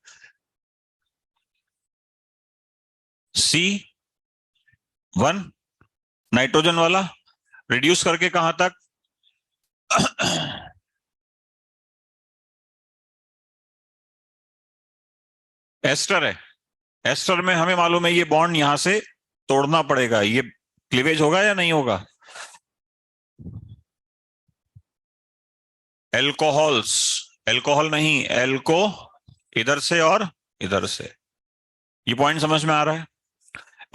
C1 नाइट्रोजन वाला रिड्यूस करके कहां तक? एस्टर है। एस्टर में हमें मालूम है ये बॉन्ड यहां से तोड़ना पड़ेगा, ये क्लीवेज होगा या नहीं होगा? एल्कोहल्स, एल्कोहल नहीं, एल्को, इधर से और इधर से। ये पॉइंट समझ में आ रहा है?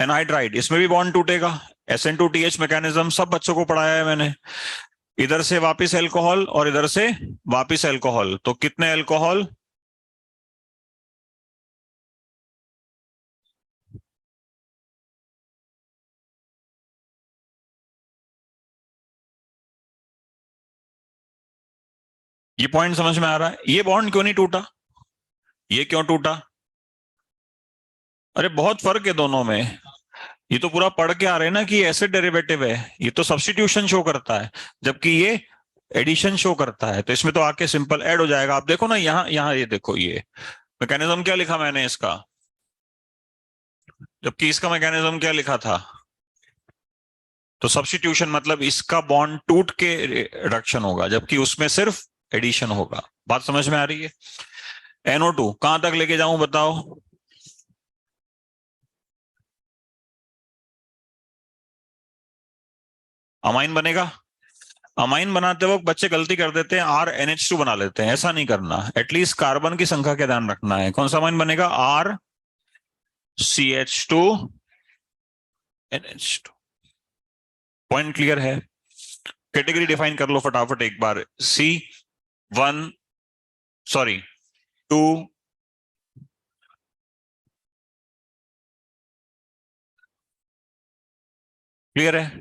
एनहाइड्राइड, इसमें भी बॉन्ड टूटेगा। SN2TH मैकेनिज्म सब बच्चों को पढ़ाया है मैंने। इधर से वापस एल्कोहल और इधर से वापस एल्कोहल, तो कितने एल्कोहल? ये पॉइंट समझ में आ रहा है? ये बॉन्ड क्यों नहीं टूटा? ये क्यों टूटा? अरे बहुत फर्क है दोनों में। ये तो पूरा पढ़ के आ रहे हैं ना कि एसिड डेरिवेटिव है, ये तो सब्स्टिट्यूशन शो करता है, जबकि ये एडिशन शो करता है। तो इसमें तो आके सिंपल ऐड हो जाएगा। आप देखो ना, यहाँ यहाँ ये देखो, ये मैकेनिज्म क्या लिखा मैंने इसका, जबकि इसका मैकेनिज्म क्या लिखा था। तो सब्स्टिट्यूशन मतलब इसका बॉन्ड टूट के रिडक्शन होगा, जबकि उसमें सिर्फ एडिशन होगा। बात समझ में आ रही है? NO2 कहां तक लेके जाऊं बताओ? अमाइन बनेगा। अमाइन बनाते वक्त बच्चे गलती कर देते हैं, RNH2 बना लेते हैं। ऐसा नहीं करना, एटलीस्ट कार्बन की संख्या का ध्यान रखना है। कौन सा अमाइन बनेगा? RCH2NH2। पॉइंट क्लियर है? कैटेगरी डिफाइन कर लो फटाफट एक बार। C1, sorry, 2। क्लियर है?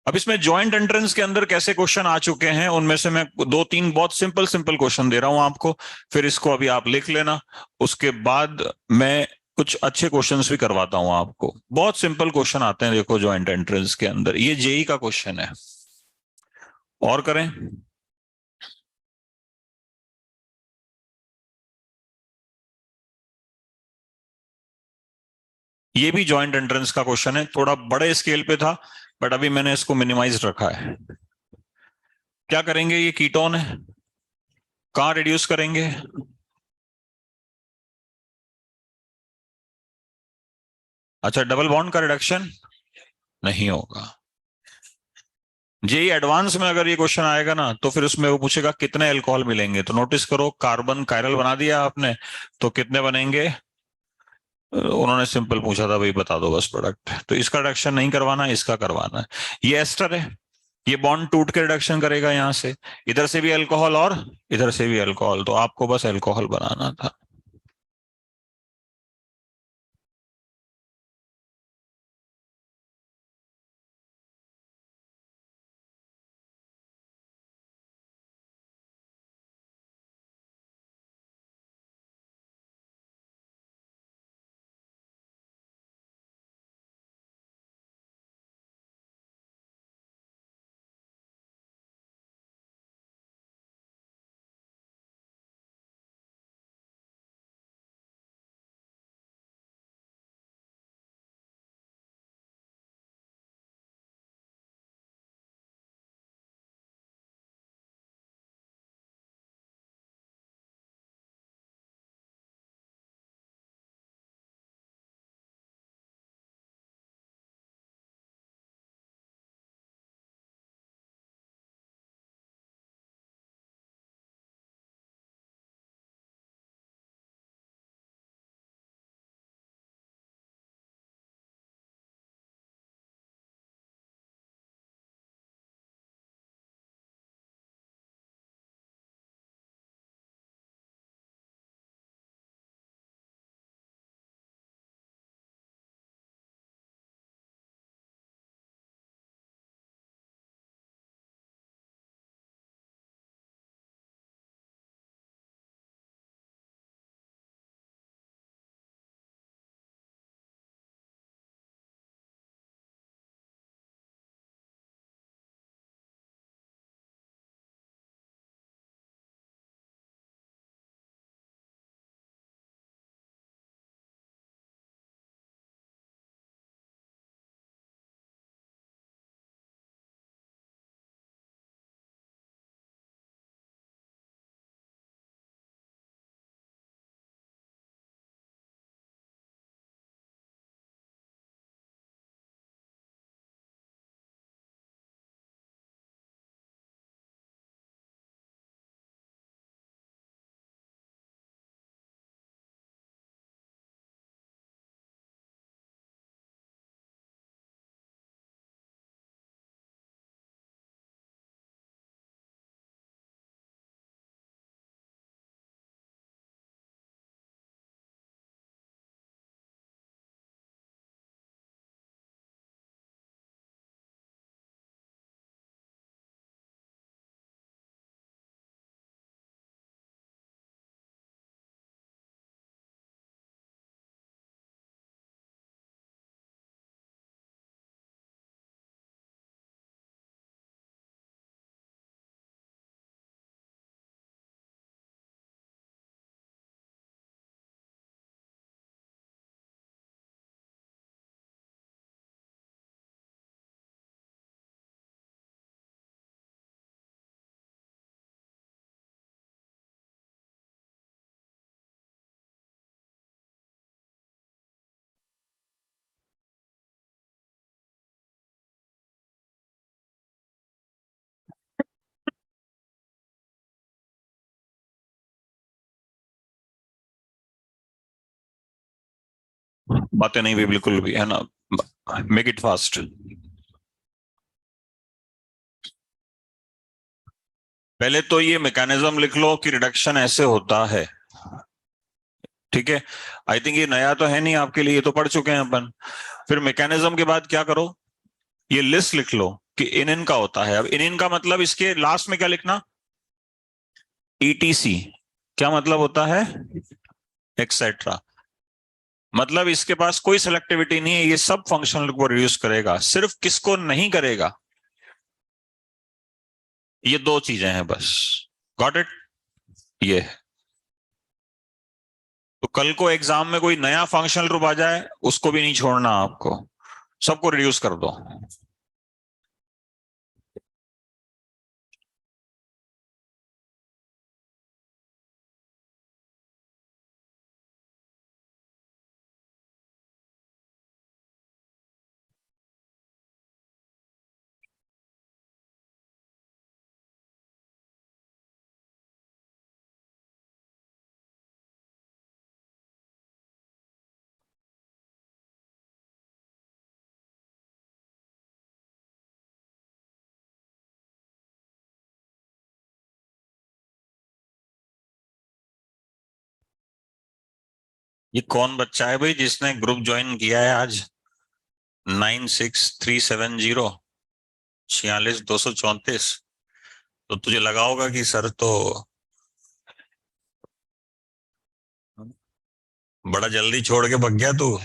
अब इसमें ज्वाइंट एंट्रेंस के अंदर कैसे क्वेश्चन आ चुके हैं, उनमें से मैं दो तीन बहुत सिंपल सिंपल क्वेश्चन दे रहा हूं आपको। फिर इसको अभी आप लिख लेना। उसके बाद मैं कुछ अच्छे क्वेश्चंस भी करवाता हूं आपको। बहुत सिंपल क्वेश्चन आते हैं देखो ज्वाइंट एंट्रेंस के अंदर। ये जेई का क्वेश्चन है। और करें? ये भी ज्वाइंट एंट्रेंस का क्वेश्चन है, थोड़ा बड़े स्केल पे था, बट अभी मैंने इसको मिनिमाइज रखा है। क्या करेंगे? ये कीटोन है, कहाँ रिड्यूस करेंगे? अच्छा, डबल बॉन्ड का रिडक्शन नहीं होगा। जेई एडवांस में अगर ये क्वेश्चन आएगा ना, तो फिर उसमें वो पूछेगा कितने अल्कोहल मिलेंगे। तो नोटिस करो, कार्बन कायरल बना दिया आपने, तो कितने बनेंगे? उन्होंने सिंपल पूछा था भाई बता दो बस प्रोडक्ट। तो इसका रिडक्शन नहीं करवाना, इसका करवाना है। ये एस्टर है, ये बॉन्ड टूट के रिडक्शन करेगा यहाँ से, इधर से भी अल्कोहल और इधर से भी अल्कोहल, तो आपको बस अल्कोहल बनाना था। बातें नहीं भी बिल्कुल भी, है ना? Make it fast. पहले तो ये मैकेनिज्म लिख लो कि रिडक्शन ऐसे होता है, ठीक है? आई थिंक ये नया तो है नहीं आपके लिए, ये तो पढ़ चुके हैं अपन। फिर मैकेनिज्म के बाद क्या करो, ये लिस्ट लिख लो कि इन इन का होता है। अब इन इन का मतलब इसके लास्ट में क्या लिखना? ईटीसी। क्या मतलब होता है? एक्सेट्रा। मतलब इसके पास कोई सेलेक्टिविटी नहीं है, ये सब फंक्शनल को रिड्यूस करेगा। सिर्फ किसको नहीं करेगा? ये दो चीजें हैं बस। Got it? ये है। तो कल को एग्जाम में कोई नया फंक्शनल ग्रुप आ जाए, उसको भी नहीं छोड़ना आपको, सबको रिड्यूस कर दो। ये कौन बच्चा है भाई जिसने ग्रुप ज्वाइन किया है आज? 96370 46 234। तो तुझे लगा होगा कि सर तो बड़ा जल्दी छोड़ के भग गया तू,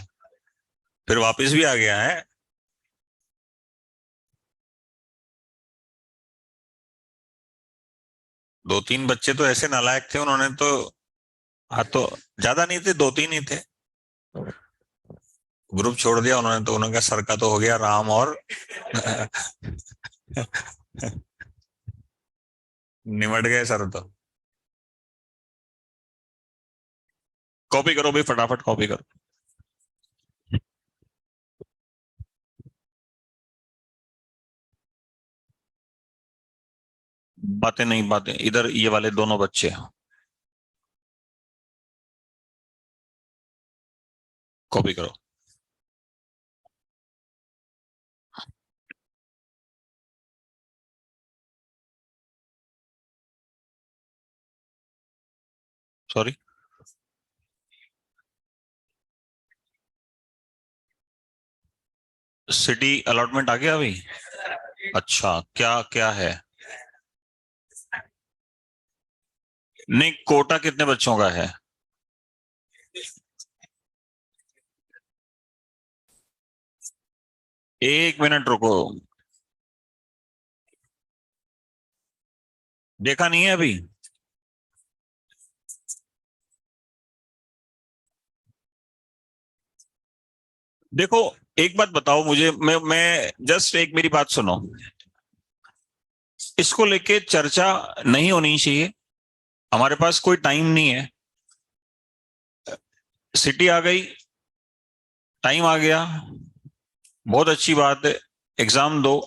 फिर वापस भी आ गया है। दो तीन बच्चे तो ऐसे नालायक थे, उन्होंने तो, हाँ तो ज्यादा नहीं थे, दो तीन ही थे, ग्रुप छोड़ दिया उन्होंने, तो उन्होंने कहा सर का तो हो गया राम और निमट गए सर तो। कॉपी करो भाई, फटाफट कॉपी करो। बातें नहीं, बातें इधर, ये वाले दोनों बच्चे कॉपी करो। सॉरी। सिटी अलॉटमेंट आ गया अभी? अच्छा, क्या क्या है? नहीं, कोटा कितने बच्चों का है? एक मिनट रुको। देखा नहीं है अभी? देखो, एक बात बताओ मुझे, मैं जस्ट एक मेरी बात सुनो। इसको लेके चर्चा नहीं होनी चाहिए, हमारे पास कोई टाइम नहीं है। सिटी आ गई, टाइम आ गया, बहुत अच्छी बात है। एग्जाम दो,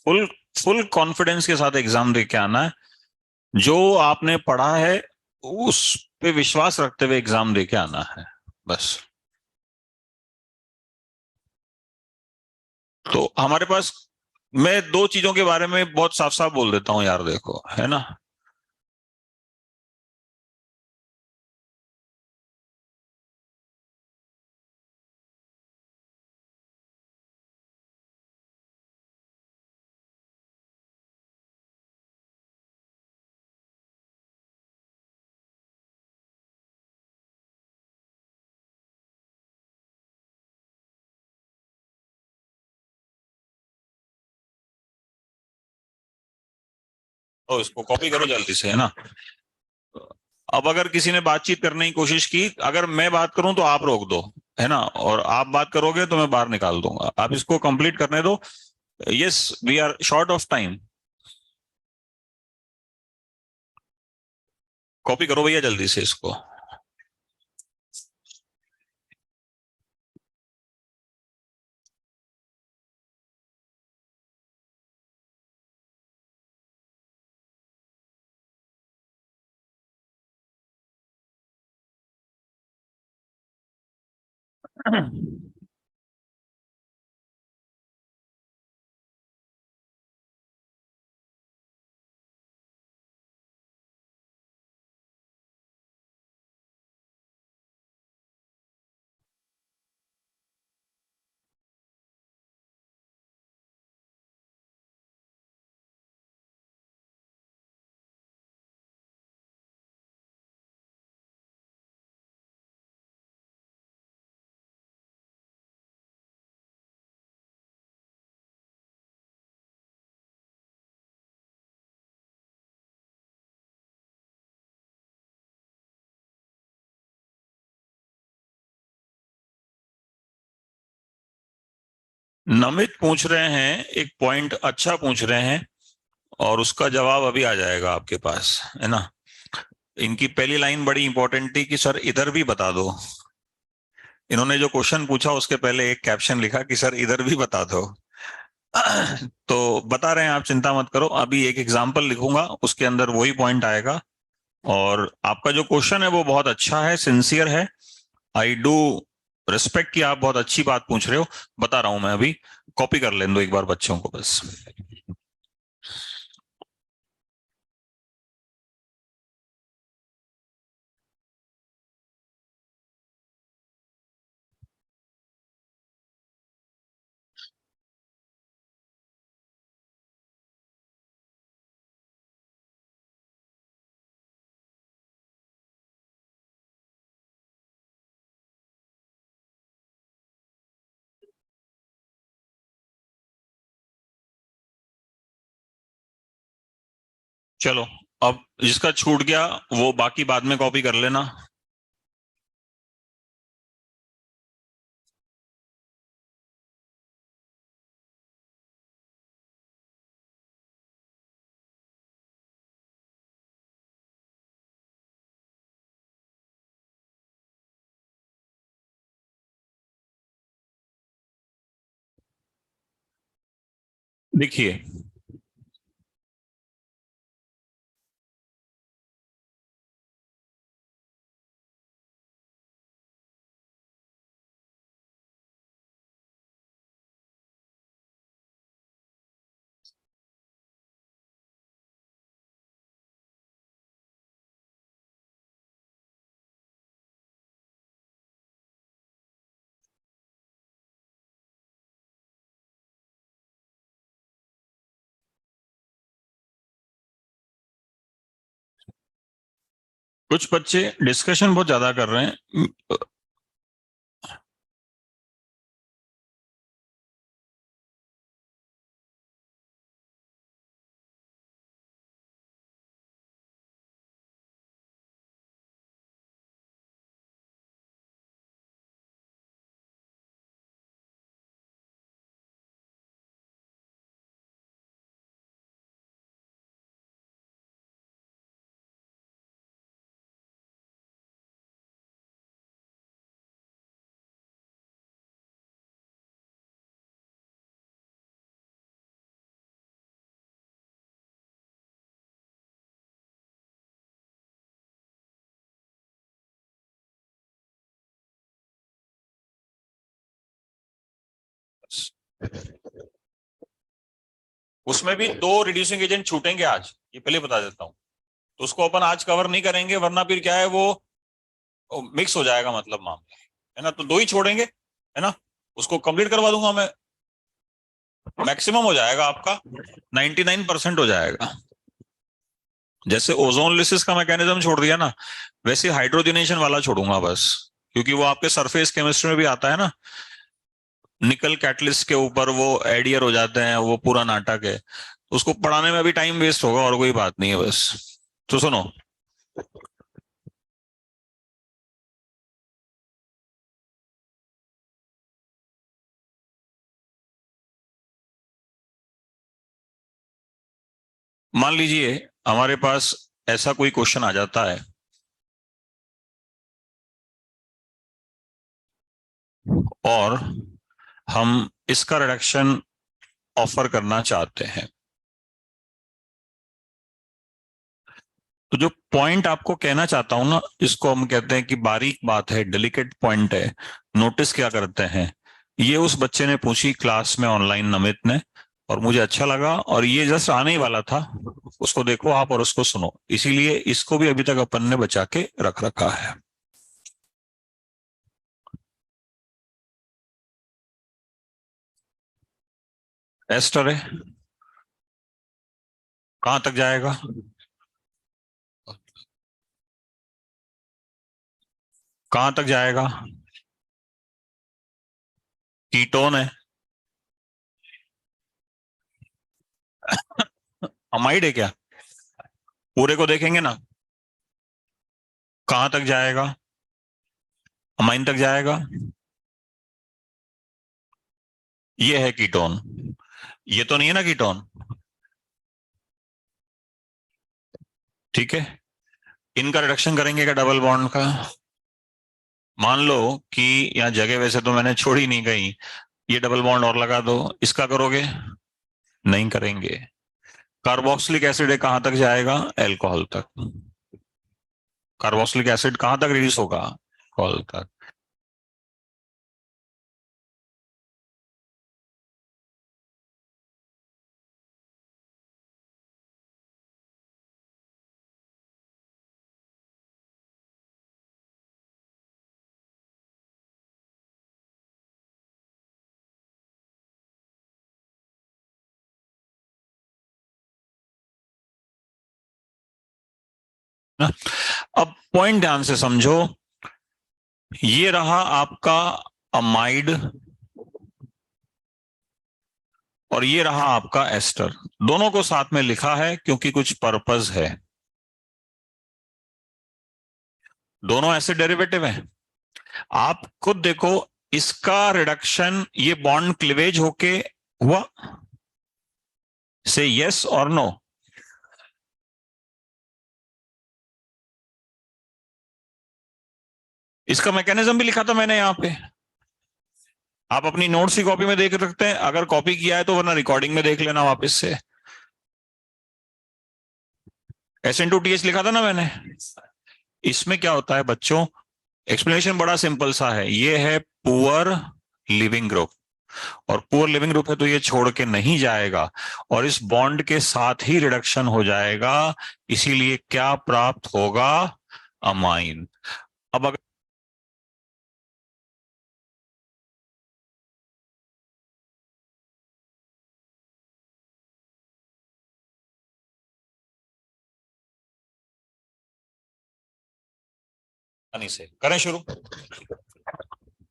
फुल फुल कॉन्फिडेंस के साथ एग्जाम दे के आना है। जो आपने पढ़ा है उस पे विश्वास रखते हुए एग्जाम दे के आना है, बस। तो हमारे पास, मैं दो चीजों के बारे में बहुत साफ साफ बोल देता हूँ यार, देखो है ना। तो इसको कॉपी करो जल्दी से, है ना। अब अगर किसी ने बातचीत करने की कोशिश की, अगर मैं बात करूं तो आप रोक दो, है ना, और आप बात करोगे तो मैं बाहर निकाल दूंगा। आप इसको कंप्लीट करने दो। Yes, we are short of time. Copy करो भैया जल्दी से इसको। नमित पूछ रहे हैं, एक पॉइंट अच्छा पूछ रहे हैं, और उसका जवाब अभी आ जाएगा आपके पास, है ना। इनकी पहली लाइन बड़ी इंपॉर्टेंट थी कि सर इधर भी बता दो। इन्होंने जो क्वेश्चन पूछा उसके पहले एक कैप्शन लिखा कि सर इधर भी बता दो। तो बता रहे हैं, आप चिंता मत करो, अभी एक एग्जाम्पल लिखूंगा उसके अंदर वही पॉइंट आएगा। और आपका जो क्वेश्चन है वो बहुत अच्छा है, सिंसियर है। आई डू रिस्पेक्ट कि आप बहुत अच्छी बात पूछ रहे हो। बता रहा हूं मैं अभी। कॉपी कर लें दो एक बार बच्चों को बस। चलो, अब जिसका छूट गया वो बाकी बाद में कॉपी कर लेना। देखिए, कुछ बच्चे डिस्कशन बहुत ज्यादा कर रहे हैं। उसमें भी दो रिड्यूसिंग एजेंट छूटेंगे आज, ये पहले बता देता हूँ। तो उसको अपन आज कवर नहीं करेंगे, वरना फिर क्या है वो मिक्स हो जाएगा मतलब मामला, है ना। तो दो ही छोड़ेंगे, है ना। उसको कंप्लीट करवा दूंगा मैं। मैक्सिमम हो जाएगा आपका, 99% हो जाएगा। जैसे ओजोन लिसिस का मैकेनिज्म छोड़ दिया ना, वैसे हाइड्रोजनेशन वाला छोड़ूंगा बस। क्योंकि वो आपके सरफेस केमिस्ट्री में भी आता है ना, निकल कैटलिस्ट के ऊपर वो एडियर हो जाते हैं, वो पूरा नाटक है। उसको पढ़ाने में भी टाइम वेस्ट होगा, और कोई बात नहीं है बस। तो सुनो, मान लीजिए हमारे पास ऐसा कोई क्वेश्चन आ जाता है, और हम इसका रिडक्शन ऑफर करना चाहते हैं। तो जो पॉइंट आपको कहना चाहता हूं ना, इसको हम कहते हैं कि बारीक बात है, डेलिकेट पॉइंट है। नोटिस क्या करते हैं, ये उस बच्चे ने पूछी क्लास में ऑनलाइन, नमित ने, और मुझे अच्छा लगा, और ये जस्ट आने ही वाला था। उसको देखो आप और उसको सुनो, इसीलिए इसको भी अभी तक अपन ने बचा के रख रखा है। एस्टर है, कहां तक जाएगा? कहां तक जाएगा? कीटोन है। अमाइड है क्या? पूरे को देखेंगे ना, कहां तक जाएगा? अमाइन तक जाएगा। ये है कीटोन, ये तो नहीं है ना कीटोन। ठीक है, इनका रिडक्शन करेंगे क्या डबल बॉन्ड का? मान लो कि यहाँ जगह वैसे तो मैंने छोड़ी नहीं कहीं, ये डबल बॉन्ड और लगा दो, इसका करोगे? नहीं करेंगे। कार्बोक्सिलिक एसिड है, कहां तक जाएगा? एल्कोहल तक। कार्बोक्सिलिक एसिड कहां तक रिड्यूस होगा? अल्कोहल तक। ना, अब पॉइंट ध्यान से समझो। ये रहा आपका अमाइड, और ये रहा आपका एस्टर। दोनों को साथ में लिखा है क्योंकि कुछ पर्पस है। दोनों ऐसे डेरिवेटिव हैं। आप खुद देखो, इसका रिडक्शन ये बॉन्ड क्लिवेज होके हुआ। से यस और नो। इसका मैकेनिज्म भी लिखा था मैंने यहां पे। आप अपनी नोट्स की कॉपी में देख सकते हैं, अगर कॉपी किया है तो, वरना रिकॉर्डिंग में देख लेना वापस से। SN2TH लिखा था ना मैंने। इसमें क्या होता है बच्चों, एक्सप्लेनेशन बड़ा सिंपल सा है। ये है पुअर लिविंग ग्रुप, और पुअर लिविंग ग्रुप है तो ये छोड़ के नहीं जाएगा, और इस बॉन्ड के साथ ही रिडक्शन हो जाएगा। इसीलिए क्या प्राप्त होगा, अमाइन। अब अगर पानी से करें शुरू।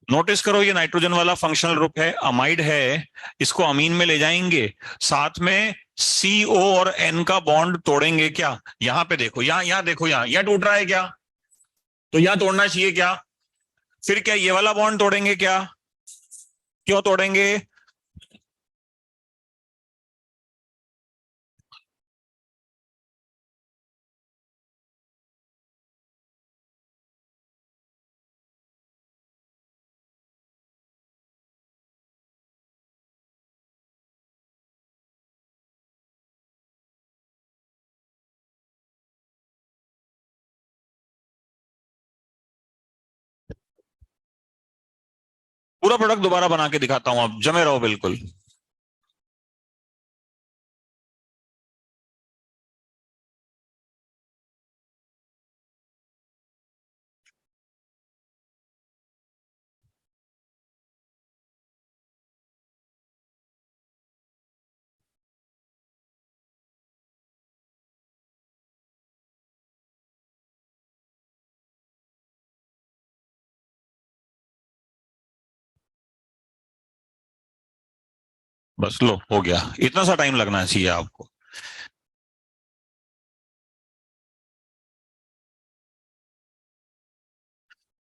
नोटिस करो, ये नाइट्रोजन वाला फंक्शनल ग्रुप है, अमाइड है। इसको अमीन में ले जाएंगे, साथ में CO और N का बॉन्ड तोड़ेंगे क्या। यहां पे देखो, यहां यहां देखो, यहां टूट रहा है क्या, तो यहां तोड़ना चाहिए क्या। फिर क्या ये वाला बॉन्ड तोड़ेंगे क्या, क्यों तोड़ेंगे। पूरा प्रोडक्ट दोबारा बना के दिखाता हूं, आप जमे रहो बिल्कुल। बस लो, हो गया। इतना सा टाइम लगना चाहिए आपको।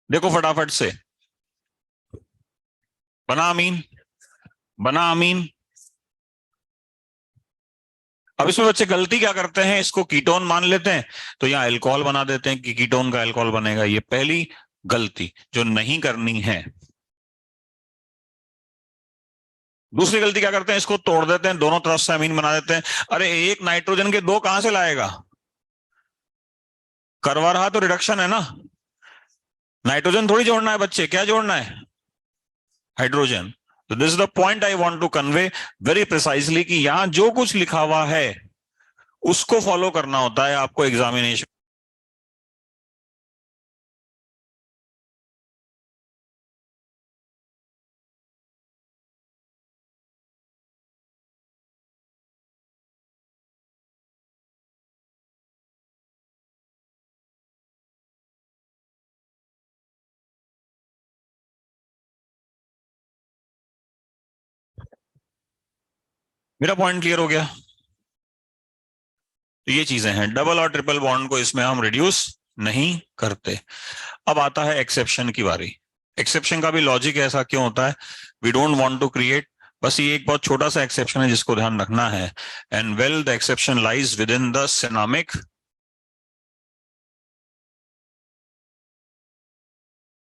देखो फटाफट से, बना अमीन, बना अमीन। अब इसमें बच्चे गलती क्या करते हैं, इसको कीटोन मान लेते हैं, तो यहाँ अल्कोहल बना देते हैं कि कीटोन का अल्कोहल बनेगा। ये पहली गलती जो नहीं करनी है। दूसरी गलती क्या करते हैं, इसको तोड़ देते हैं, दोनों तरफ से अमीन बना देते हैं। अरे एक नाइट्रोजन के दो कहां से लाएगा, करवा रहा तो रिडक्शन है ना। नाइट्रोजन थोड़ी जोड़ना है बच्चे, क्या जोड़ना है, हाइड्रोजन। तो this is the point I want to convey very precisely, कि यहां जो कुछ लिखा हुआ है उसको फॉलो करना होता है आपको एग्जामिनेशन। मेरा पॉइंट क्लियर हो गया। तो ये चीजें हैं, डबल और ट्रिपल बॉन्ड को इसमें हम रिड्यूस नहीं करते। अब आता है एक्सेप्शन की बारी। एक्सेप्शन का भी लॉजिक ऐसा क्यों होता है, we don't want to create. बस ये एक बहुत छोटा सा एक्सेप्शन है जिसको ध्यान रखना है। And well the exception lies with in the cinnamic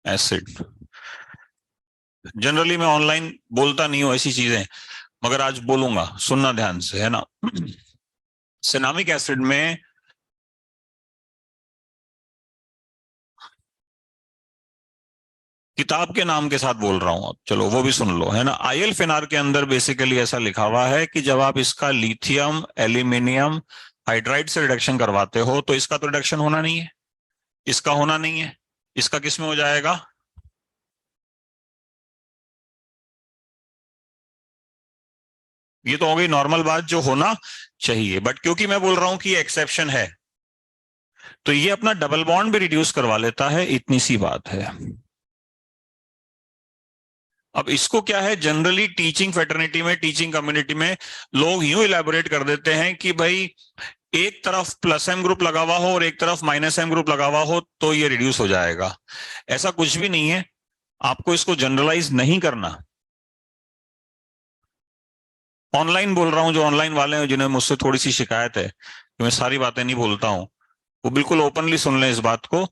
acid. Generally मैं ऑनलाइन बोलता नहीं हूं ऐसी चीजें, मगर आज बोलूंगा, सुनना ध्यान से, है ना। सिनामिक एसिड में किताब के नाम के साथ बोल रहा हूं, अब चलो वो भी सुन लो, है ना। आयल फिनार के अंदर बेसिकली ऐसा लिखा हुआ है कि जब आप इसका लिथियम एल्यूमिनियम हाइड्राइड से रिडक्शन करवाते हो तो इसका तो रिडक्शन होना नहीं है, इसका होना नहीं है, इसका किस में हो जाएगा। ये तो हो गई नॉर्मल बात जो होना चाहिए, बट क्योंकि मैं बोल रहा हूं कि ये एक्सेप्शन है, तो ये अपना डबल बॉन्ड भी रिड्यूस करवा लेता है, इतनी सी बात है। अब इसको क्या है, जनरली टीचिंग फेटर्निटी में, टीचिंग कम्युनिटी में लोग यूं इलेबोरेट कर देते हैं कि भाई एक तरफ प्लस एम ग्रुप लगा हुआ हो और एक तरफ माइनस एम ग्रुप लगा हुआ हो तो ये रिड्यूस हो जाएगा। ऐसा कुछ भी नहीं है, आपको इसको जनरलाइज नहीं करना। ऑनलाइन बोल रहा हूं, जो ऑनलाइन वाले हैं जिन्हें मुझसे थोड़ी सी शिकायत है कि मैं सारी बातें नहीं बोलता हूं, वो बिल्कुल ओपनली सुन लें इस बात को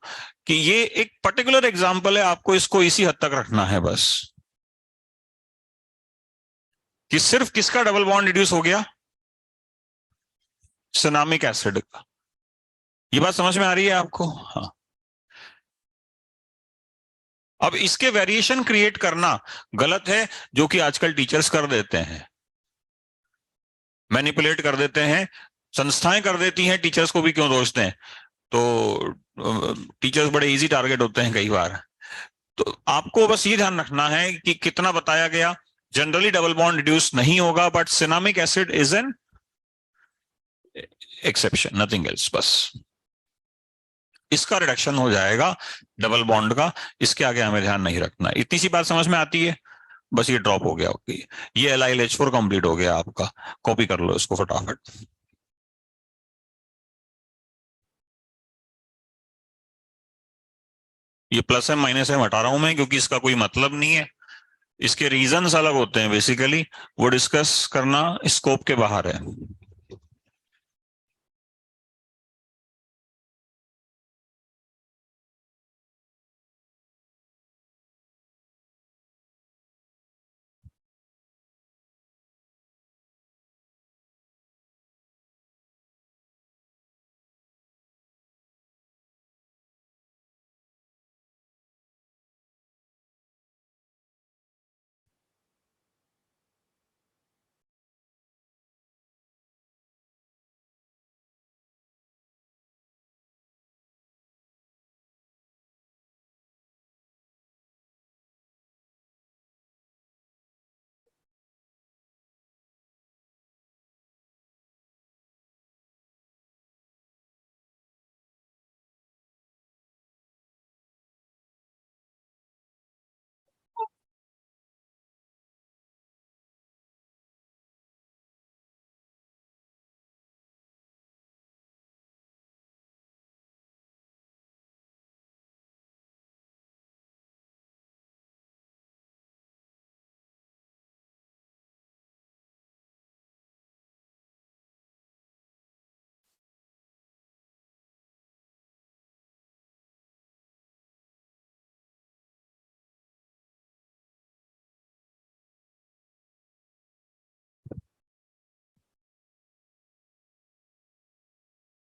कि ये एक पर्टिकुलर एग्जाम्पल है, आपको इसको इसी हद तक रखना है बस। कि सिर्फ किसका डबल बॉन्ड रिड्यूस हो गया? सिनामिक एसिड का। ये बात समझ में आ रही है आपको? हाँ। अब इसके वेरिएशन क्रिएट करना गलत है, जो कि आजकल टीचर्स कर देते हैं, मैनिपुलेट कर देते हैं, संस्थाएं कर देती हैं, टीचर्स को भी क्यों दोष दें। तो टीचर्स बड़े इजी टारगेट होते हैं कई बार। तो आपको बस ये ध्यान रखना है कि कितना बताया गया, जनरली डबल बॉन्ड रिड्यूस नहीं होगा, but cinnamic acid is an exception, nothing else. बस इसका रिडक्शन हो जाएगा डबल बॉन्ड का, इसके आगे हमें ध्यान नहीं रखना। इतनी सी बात समझ में आती है? बस ये ड्रॉप हो गया होगी, ये LiLH4 कंप्लीट हो गया आपका। कॉपी कर लो इसको फटाफट। ये प्लस है माइनस है हटा रहा हूं मैं, क्योंकि इसका कोई मतलब नहीं है, इसके रीजंस अलग होते हैं बेसिकली, वो डिस्कस करना स्कोप के बाहर है।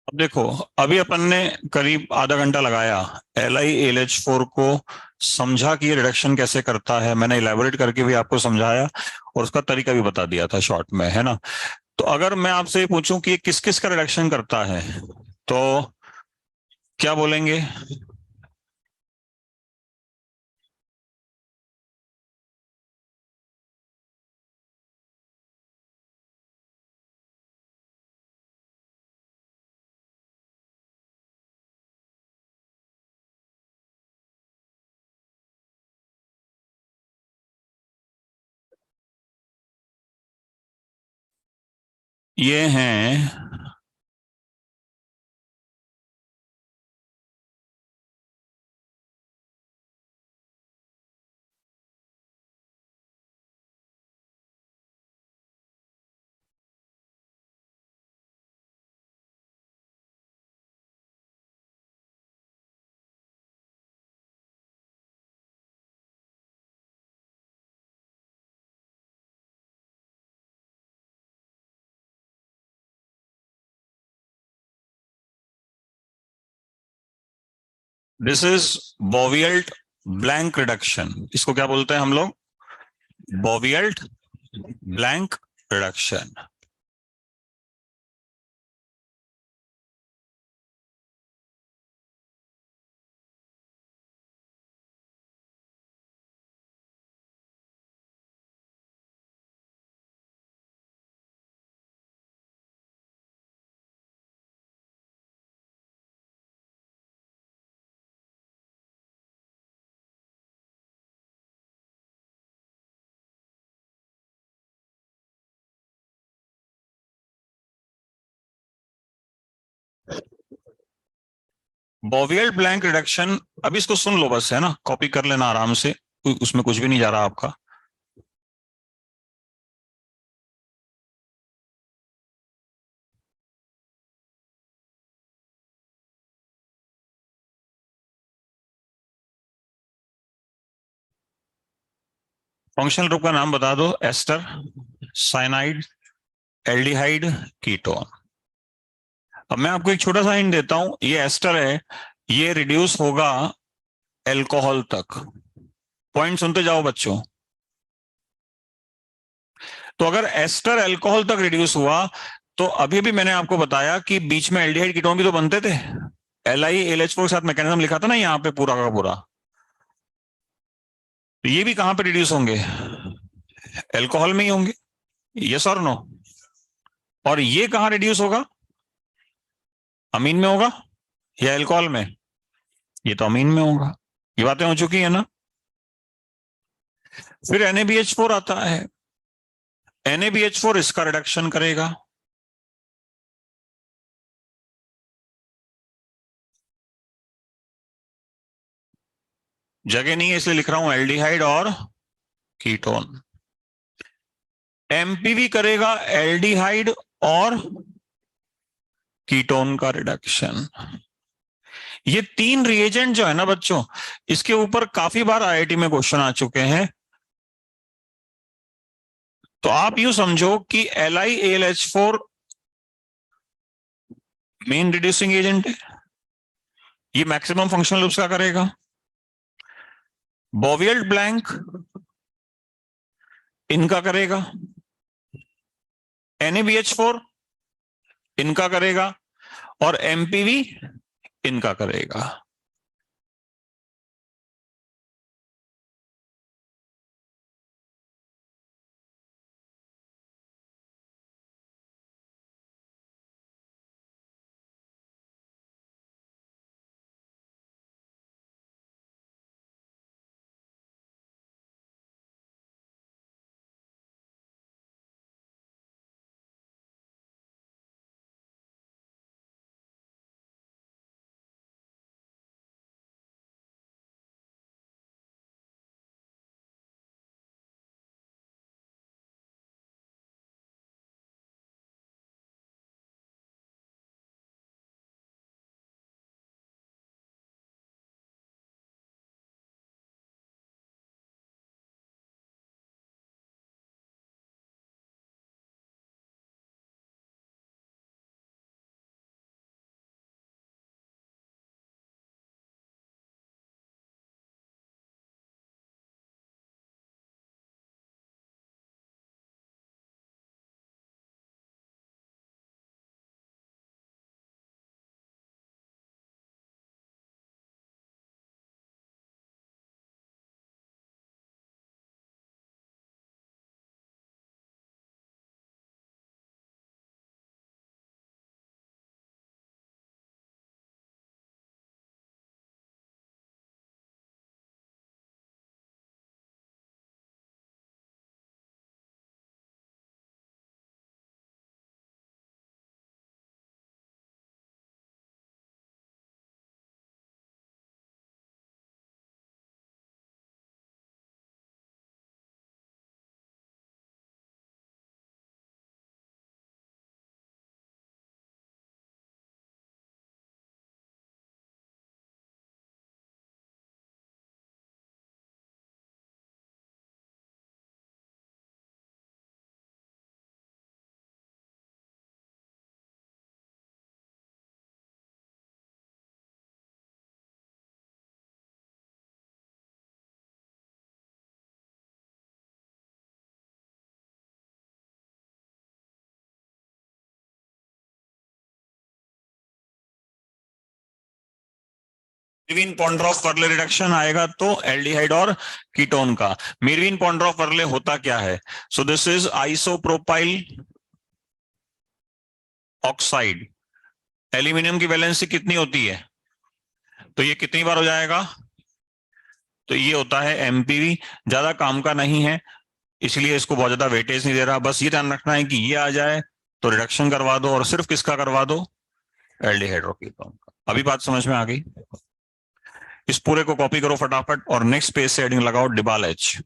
अब देखो, अभी अपन ने करीब आधा घंटा लगाया LiAlH4 को, समझा कि ये रिडक्शन कैसे करता है, मैंने इलेबोरेट करके भी आपको समझाया और उसका तरीका भी बता दिया था शॉर्ट में, है ना? तो अगर मैं आपसे पूछूं कि ये किस किस का रिडक्शन करता है, तो क्या बोलेंगे? ये हैं, दिस इज बोवियल्ट ब्लैंक रिडक्शन, इसको क्या बोलते हैं हम लोग? बोवियल्ट ब्लैंक रिडक्शन। बोवियल ब्लैंक रिडक्शन, अभी इसको सुन लो बस, है ना, कॉपी कर लेना आराम से, उसमें कुछ भी नहीं जा रहा आपका। फंक्शनल ग्रुप का नाम बता दो। Ester, cyanide, aldehyde, ketone. अब मैं आपको एक छोटा सा हिंट देता हूं, ये एस्टर है, ये रिड्यूस होगा एल्कोहल तक। पॉइंट सुनते जाओ बच्चों। तो अगर एस्टर अल्कोहल तक रिड्यूस हुआ, तो अभी भी मैंने आपको बताया कि बीच में एल्डिहाइड कीटोन भी तो बनते थे। LiAlH4 के साथ मैकेनिज्म लिखा था ना यहाँ पे पूरा का पूरा। तो ये भी कहां पे रिड्यूस होंगे? अल्कोहल में ही होंगे। यस और नो? और ये कहां रिड्यूस होगा? अमीन में होगा या अल्कोहल में? ये तो अमीन में होगा। ये बातें हो चुकी है ना। फिर NaBH4 आता है। NaBH4 इसका रिडक्शन करेगा। जगह नहीं है इसलिए लिख रहा हूं एल्डिहाइड और कीटोन। MPV करेगा एल्डिहाइड और कीटोन का रिडक्शन। ये तीन रिएजेंट जो है ना बच्चों, इसके ऊपर काफी बार IIT में क्वेश्चन आ चुके हैं। तो आप यूं समझो कि LiAlH4 मेन रिड्यूसिंग एजेंट है, ये मैक्सिमम फंक्शनल ग्रुप्स का करेगा। बोवियल ब्लैंक इनका करेगा। NaBH4 इनका करेगा। और MPV इनका करेगा। मिरविन पॉन्ड्रॉफ वर्ले रिडक्शन आएगा तो एल्डिहाइड और कीटोन का। मिरविन पॉन्ड्रॉफ वर्ले होता क्या है? So this is isopropyl oxide. Aluminium की वैलेंसी कितनी होती है? तो ये कितनी बार हो जाएगा? तो ये होता है MPV। ज्यादा काम का नहीं है, इसलिए इसको बहुत ज्यादा वेटेज नहीं दे रहा। बस ये ध्यान रखना है कि ये आ जाए तो रिडक्शन करवा दो, और सिर्फ किसका करवा दो? एल्डिहाइड और कीटोन का। अभी बात समझ में आ गई? इस पूरे को कॉपी करो फटाफट और नेक्स्ट पेज से हेडिंग लगाओ डिबाल एच।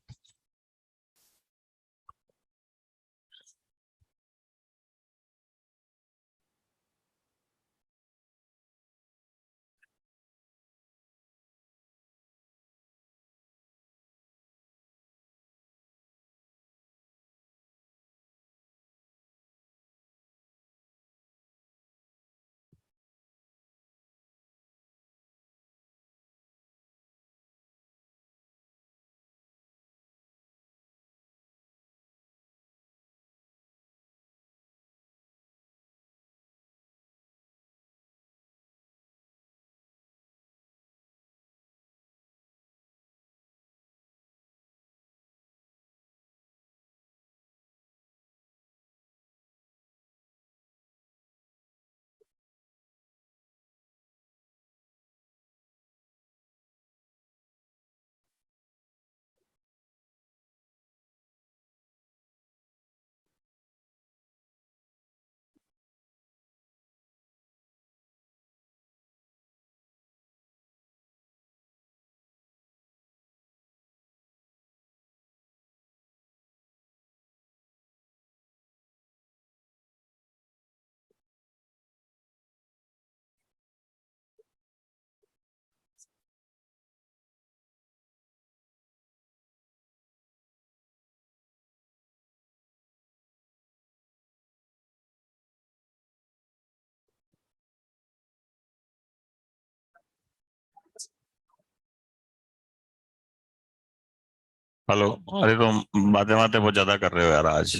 हेलो। अरे तुम बातें बातें बहुत ज्यादा कर रहे हो यार आज।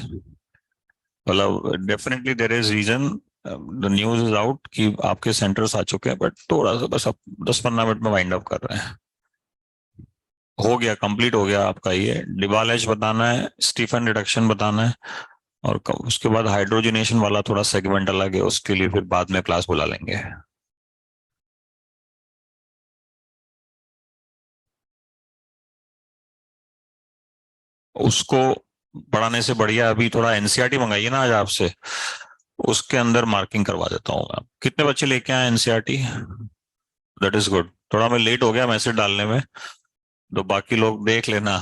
मतलब definitely there is reason. The news is out कि आपके सेंटर्स आ चुके हैं, बट थोड़ा सा बस अब 10-15 मिनट में वाइंड अप कर रहे हैं। हो गया, कंप्लीट हो गया आपका। ये डिबालेज बताना है, स्टीफन रिडक्शन बताना है, और उसके बाद हाइड्रोजनेशन वाला थोड़ा सेगमेंट अलग है, उसके लिए फिर बाद में क्लास बुला लेंगे। उसको पढ़ाने से बढ़िया अभी थोड़ा एनसीईआरटी मंगाइए ना आज आपसे, उसके अंदर मार्किंग करवा देता हूँ मैं। कितने बच्चे लेके आए एनसीईआरटी? That is good. थोड़ा मैं लेट हो गया मैसेज डालने में, तो बाकी लोग देख लेना।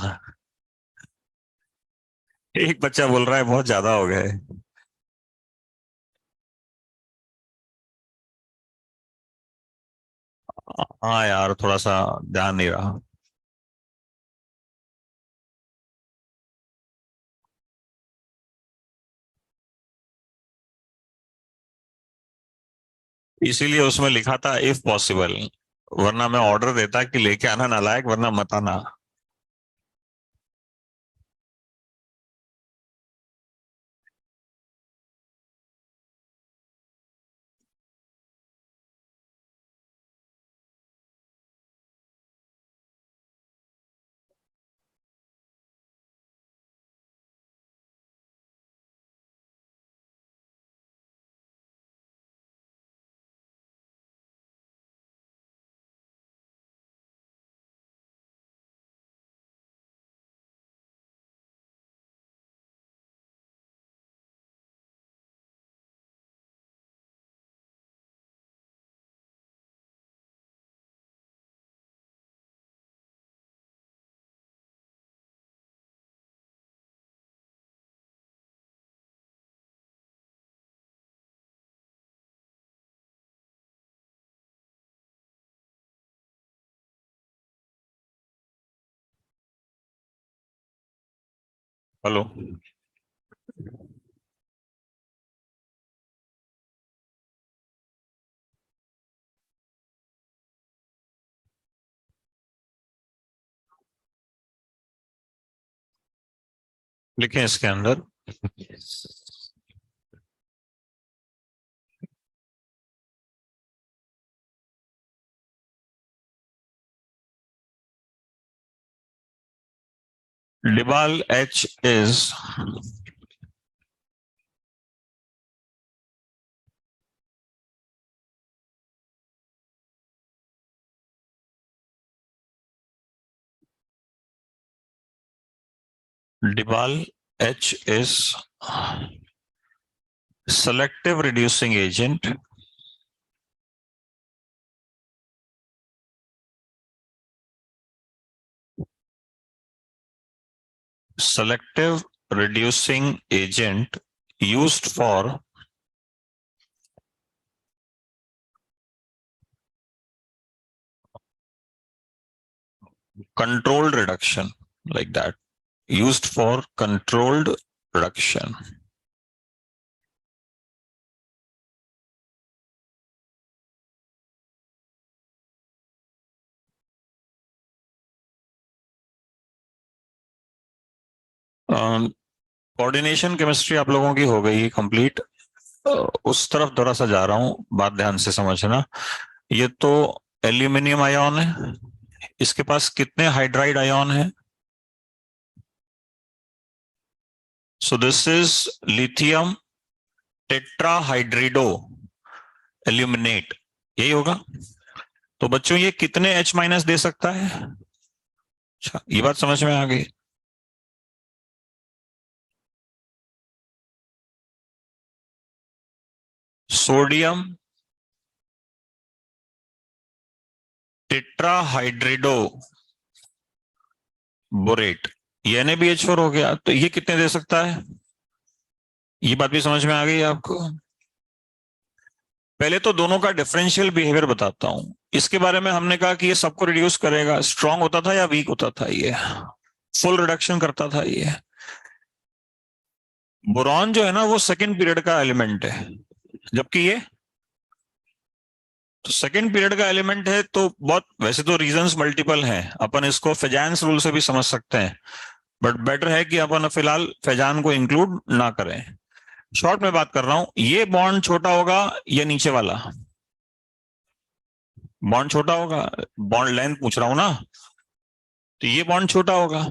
एक बच्चा बोल रहा है बहुत ज्यादा हो गए। हाँ यार, थोड़ा सा ध्यान नहीं रहा। इसीलिए उसमें लिखा था इफ पॉसिबल, वरना मैं ऑर्डर देता कि लेके आना नालायक, वरना मत आना। हेलो। लिखें इसके अंदर DIBAL H is DIBAL H is selective reducing agent selective reducing agent used for controlled reduction, like that, used for controlled reduction. Coordination chemistry आप लोगों की हो गई कंप्लीट। उस तरफ थोड़ा सा जा रहा हूं, बात ध्यान से समझना। ये तो एल्यूमिनियम आयन है, इसके पास कितने हाइड्राइड आयन है? So this is lithium tetrahydrido aluminate, यही होगा। तो बच्चों ये कितने H माइनस दे सकता है? अच्छा, ये बात समझ में आ गई। सोडियम टेट्राहाइड्रिडो बोरेट, ये NaBH4 हो गया, तो ये कितने दे सकता है? ये बात भी समझ में आ गई आपको। पहले तो दोनों का डिफरेंशियल बिहेवियर बताता हूं। इसके बारे में हमने कहा कि ये सबको रिड्यूस करेगा, स्ट्रांग होता था या वीक होता था? ये फुल रिडक्शन करता था। ये बोरॉन जो है ना, वो सेकंड पीरियड का एलिमेंट है, जबकि ये तो सेकंड पीरियड का एलिमेंट है। तो बहुत, वैसे तो रीजंस मल्टीपल हैं, अपन इसको फेजान्स रूल से भी समझ सकते हैं, बट बेटर है कि अपन फिलहाल फेजान को इंक्लूड ना करें। शॉर्ट में बात कर रहा हूं, ये बॉन्ड छोटा होगा या नीचे वाला? बॉन्ड छोटा होगा, बॉन्ड लेंथ पूछ रहा हूं ना, तो ये बॉन्ड छोटा होगा,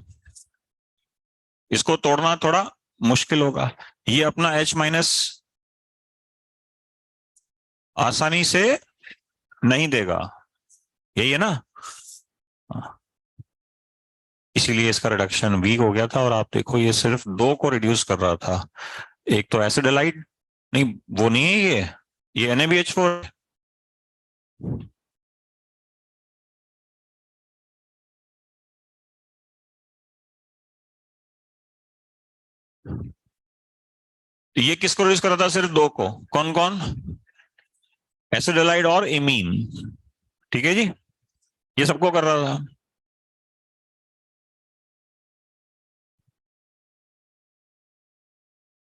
इसको तोड़ना थोड़ा मुश्किल होगा। ये अपना H माइनस आसानी से नहीं देगा, यही है ना। इसीलिए इसका रिडक्शन वीक हो गया था। और आप देखो, ये सिर्फ दो को रिड्यूस कर रहा था, एक तो एसिड एलाइड, नहीं वो नहीं है, ये NaBH4। ये किसको रिड्यूस कर रहा था? सिर्फ दो को। कौन कौन? एसिड एलाइड और इमीन, ठीक है जी, ये सबको कर रहा था।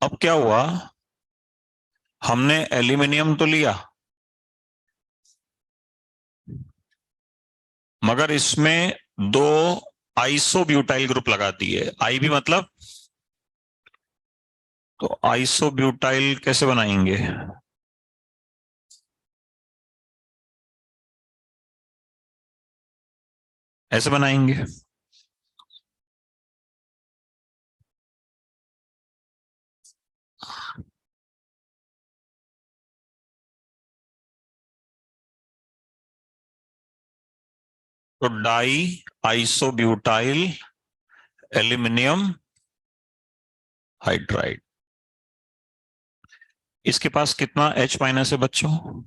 अब क्या हुआ, हमने एल्यूमिनियम तो लिया, मगर इसमें दो आइसोब्यूटाइल ग्रुप लगा दिए। आई भी मतलब, तो आइसोब्यूटाइल कैसे बनाएंगे? ऐसे बनाएंगे। तो डाई आइसोब्यूटाइल एल्यूमिनियम हाइड्राइड, इसके पास कितना H माइनस है बच्चों?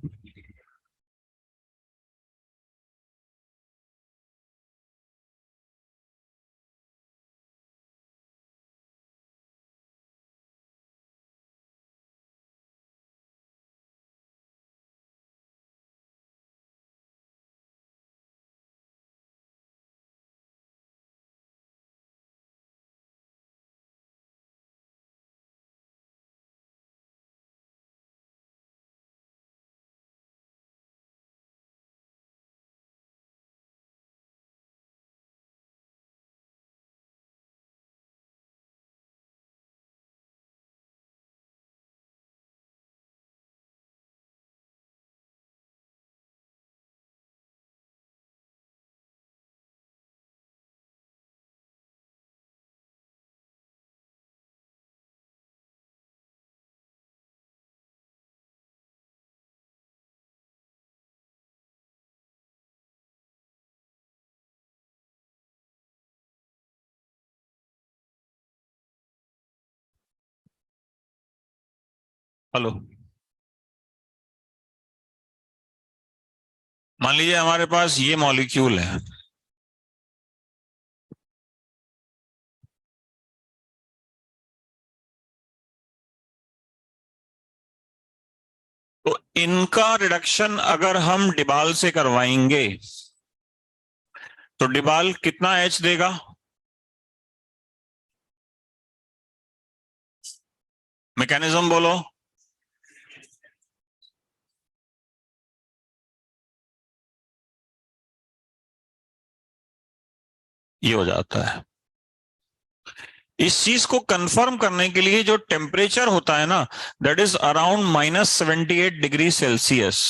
हेलो, मान लीजिए हमारे पास ये मॉलिक्यूल है, इनका रिडक्शन अगर हम डिबाल से करवाएंगे तो डिबाल कितना एच देगा? मैकेनिज्म बोलो। ये हो जाता है। इस चीज को कंफर्म करने के लिए जो टेम्परेचर होता है ना, that is around -78 degree Celsius.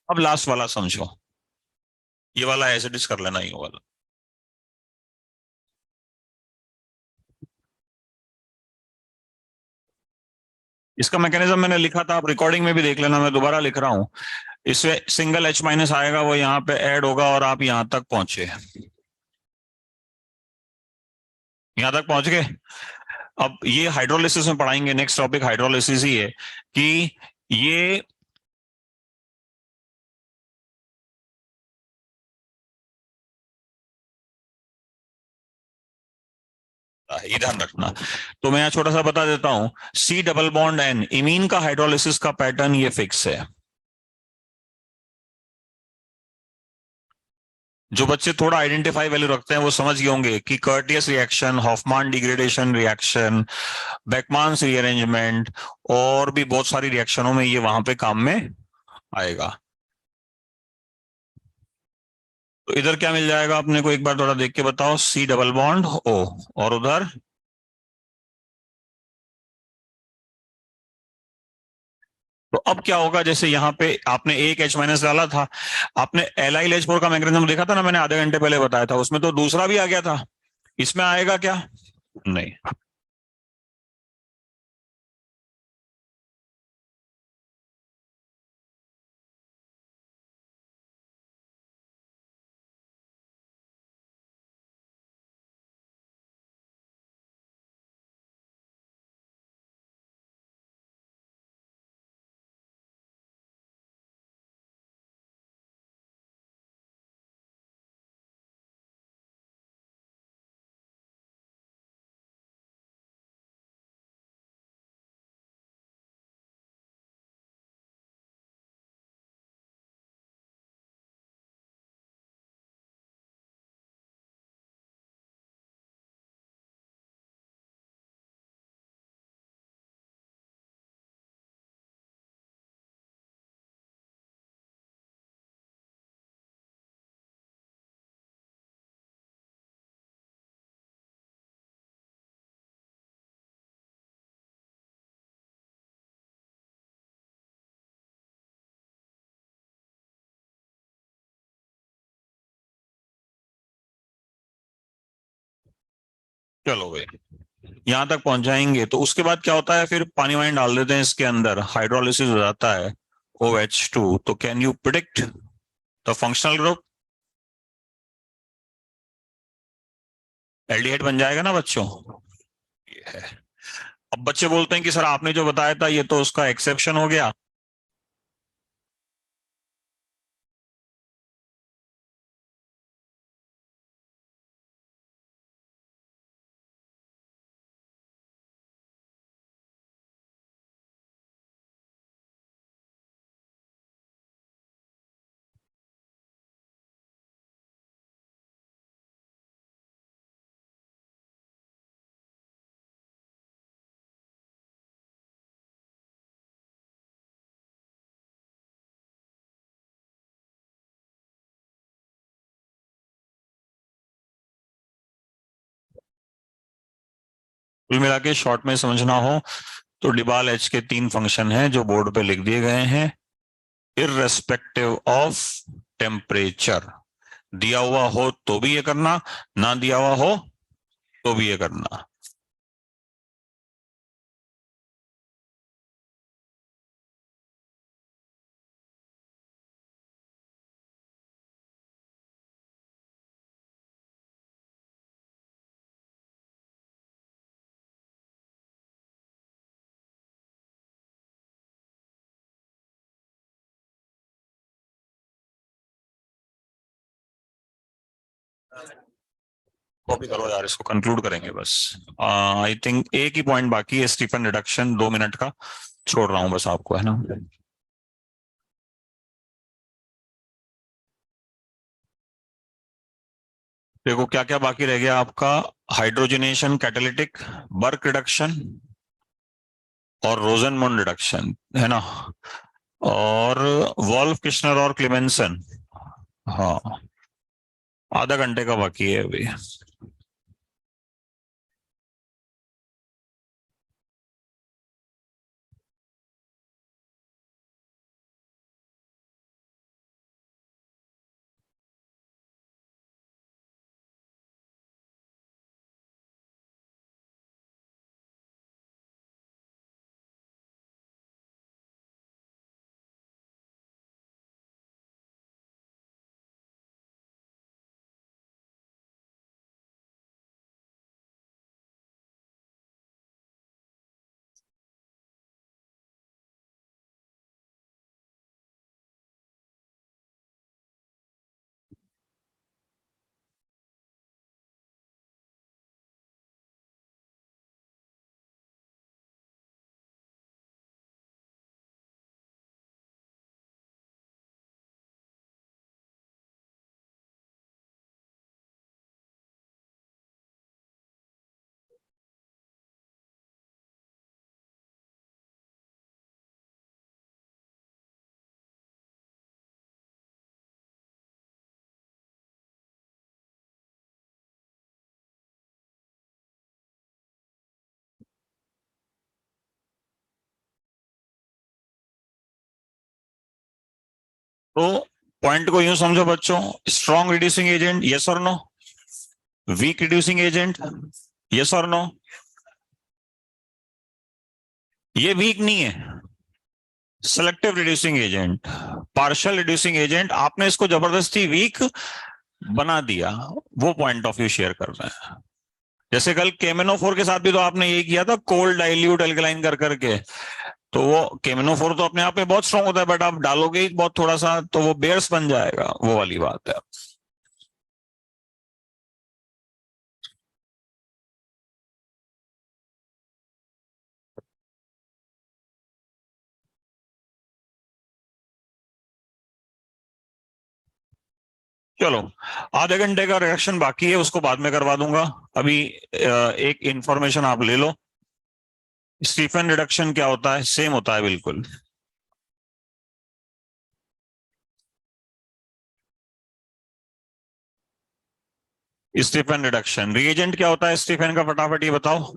अब लास्ट वाला समझो। ये वाला एज इट इज कर लेना, ये वाला। इसका मैकेनिज्म मैंने लिखा था, आप रिकॉर्डिंग में भी देख लेना, मैं दोबारा लिख रहा हूं। इससे सिंगल H माइनस आएगा, वो यहाँ पे ऐड होगा और आप यहां तक पहुंचे। यहां तक पहुंच गए। अब ये हाइड्रोलिसिस में पढ़ाएंगे, नेक्स्ट टॉपिक हाइड्रोलिसिस ही है कि ये होता है, ये ध्यान रखना। तो मैं यहाँ छोटा सा बता देता हूँ, C double bond N, imine का हाइड्रोलिसिस का पैटर्न ये फिक्स है। जो बच्चे थोड़ा आइडेंटिफाई वैल्यू रखते हैं वो समझ गए होंगे कि Curtius reaction, Hofmann degradation reaction, Beckmann's rearrangement, और भी बहुत सारी रिएक्शनों में ये वहां पे काम में आएगा। तो इधर क्या मिल जाएगा अपने को, एक बार थोड़ा देख के बताओ, सी डबल बॉन्ड ओ, और उधर तो अब क्या होगा, जैसे यहाँ पे आपने एक H माइनस डाला था, आपने एल एच फोर का मैग्नेटिज्म देखा था ना, मैंने आधे घंटे पहले बताया था, उसमें तो दूसरा भी आ गया था। इसमें आएगा क्या? नहीं। चलो भाई, यहां तक पहुंच जाएंगे तो उसके बाद क्या होता है, फिर पानी वानी डाल देते हैं इसके अंदर, हाइड्रोलिसिस हो जाता है, OH2। तो can you predict the functional group? Aldehyde बन जाएगा ना बच्चों, ये है। अब बच्चे बोलते हैं कि सर आपने जो बताया था ये तो उसका एक्सेप्शन हो गया। कुल मिला के शॉर्ट में समझना हो तो डिबाल एच के 3 फंक्शन हैं जो बोर्ड पे लिख दिए गए हैं, इररेस्पेक्टिव ऑफ टेम्परेचर। दिया हुआ हो तो भी ये करना, ना दिया हुआ हो तो भी ये करना। कॉपी करो यार, इसको कंक्लूड करेंगे बस। आई थिंक एक ही पॉइंट बाकी है, स्टीफन रिडक्शन, 2 मिनट का छोड़ रहा हूं बस आपको, है ना। देखो क्या क्या बाकी रह गया आपका, हाइड्रोजनेशन कैटालिटिक, बर्क रिडक्शन, और रोजनमंड रिडक्शन, है ना, और वॉल्फ किश्नर और क्लेमेंसन। हाँ, आधा घंटे का बाकी है अभी। तो पॉइंट को यूं समझो बच्चों, स्ट्रॉन्ग रिड्यूसिंग एजेंट यस और no, weak reducing agent yes और नो। ये वीक नहीं है, selective reducing agent, partial reducing agent, आपने इसको जबरदस्ती वीक बना दिया, वो पॉइंट ऑफ व्यू शेयर कर रहे हैं। जैसे कल केमेनोफोर के साथ भी तो आपने यही किया था, कोल्ड डाइल्यूट एल्कलाइन कर करके। तो वो केमेनोफोर तो अपने आप में बहुत स्ट्रांग होता है, बट आप डालोगे ही बहुत थोड़ा सा तो वो बेयर्स बन जाएगा, वो वाली बात है। चलो, आधे घंटे का रिएक्शन बाकी है, उसको बाद में करवा दूंगा। अभी एक इंफॉर्मेशन आप ले लो, स्टीफन रिडक्शन क्या होता है, सेम होता है बिल्कुल। स्टीफन रिडक्शन रिएजेंट क्या होता है स्टीफन का, फटाफट ये बताओ।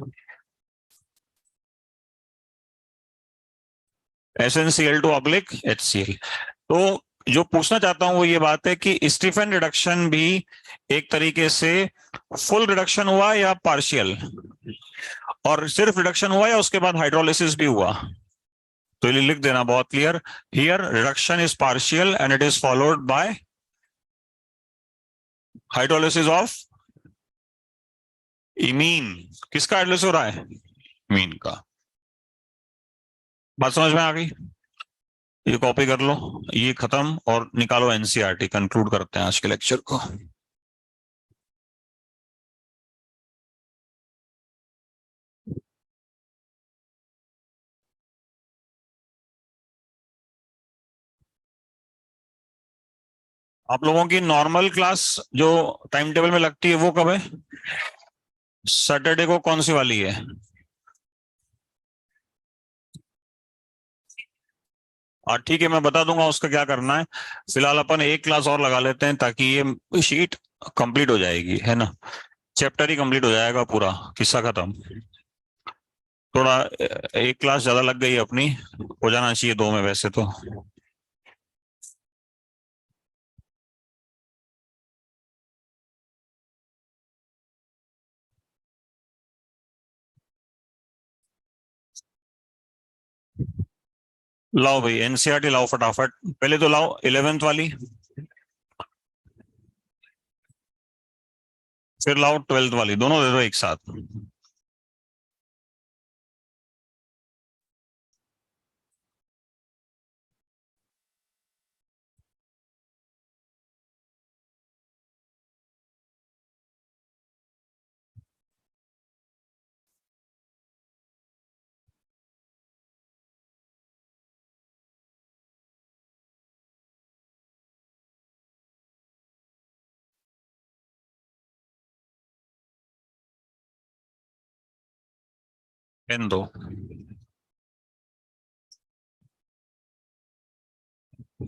SnCl2 oblique HCl। तो जो पूछना चाहता हूं वो ये बात है कि स्टीफन रिडक्शन भी एक तरीके से फुल रिडक्शन हुआ या पार्शियल, और सिर्फ रिडक्शन हुआ या उसके बाद हाइड्रोलिसिस भी हुआ। तो ये लिख देना बहुत clear, here reduction is partial and it is followed by hydrolysis of imine. किसका हाइड्रोलिसिस हो रहा है, इमीन का। बात समझ में आ गई। ये कॉपी कर लो, ये खत्म, और निकालो एनसीईआरटी, कंक्लूड करते हैं आज के लेक्चर को। आप लोगों की नॉर्मल क्लास जो टाइम टेबल में लगती है वो कब है, सैटरडे को कौन सी वाली है। ठीक है, मैं बता दूंगा उसका क्या करना है। फिलहाल अपन एक क्लास और लगा लेते हैं ताकि ये शीट कंप्लीट हो जाएगी, है ना, चैप्टर ही कंप्लीट हो जाएगा, पूरा किस्सा खत्म। थोड़ा एक क्लास ज्यादा लग गई अपनी, हो जाना चाहिए दो में वैसे तो। लाओ भाई एनसीईआरटी लाओ फटाफट, पहले तो लाओ 11th वाली, फिर लाओ 12th वाली, दोनों दे दो एक साथ। पेन दो।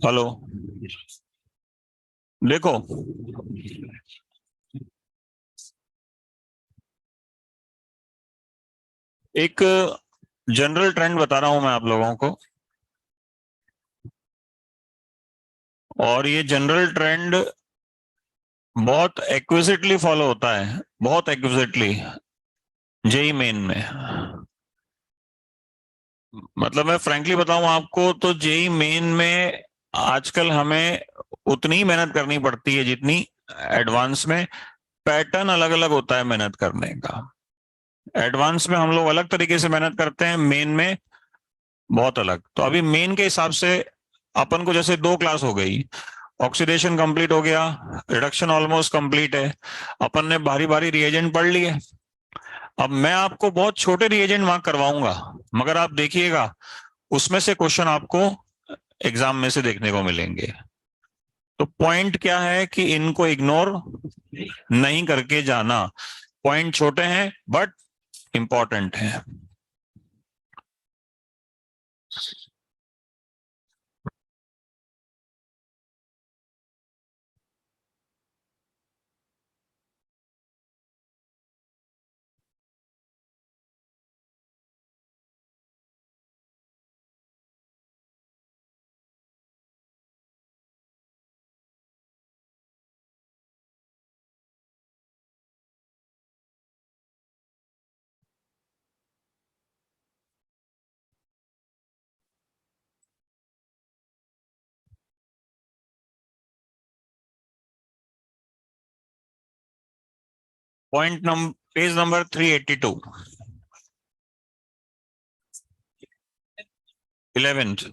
हेलो, देखो, एक जनरल ट्रेंड बता रहा हूं मैं आप लोगों को, और ये जनरल ट्रेंड बहुत एक्विजिटली फॉलो होता है, बहुत एक्विजिटली, जेई मेन में। मतलब मैं फ्रैंकली बताऊं आपको तो जेई मेन में आजकल हमें उतनी ही मेहनत करनी पड़ती है जितनी एडवांस में। पैटर्न अलग अलग होता है मेहनत करने का, एडवांस में हम लोग अलग तरीके से मेहनत करते हैं, मेन में बहुत अलग। तो अभी मेन के हिसाब से अपन को जैसे दो क्लास हो गई, ऑक्सीडेशन कंप्लीट हो गया, रिडक्शन ऑलमोस्ट कंप्लीट है, अपन ने बारी बारी रिएजेंट पढ़ लिए। अब मैं आपको बहुत छोटे रिएजेंट मार्क करवाऊंगा, मगर आप देखिएगा उसमें से क्वेश्चन आपको एग्जाम में से देखने को मिलेंगे। तो पॉइंट क्या है कि इनको इग्नोर नहीं करके जाना, पॉइंट छोटे हैं बट इंपॉर्टेंट हैं। Page number 382, 11th।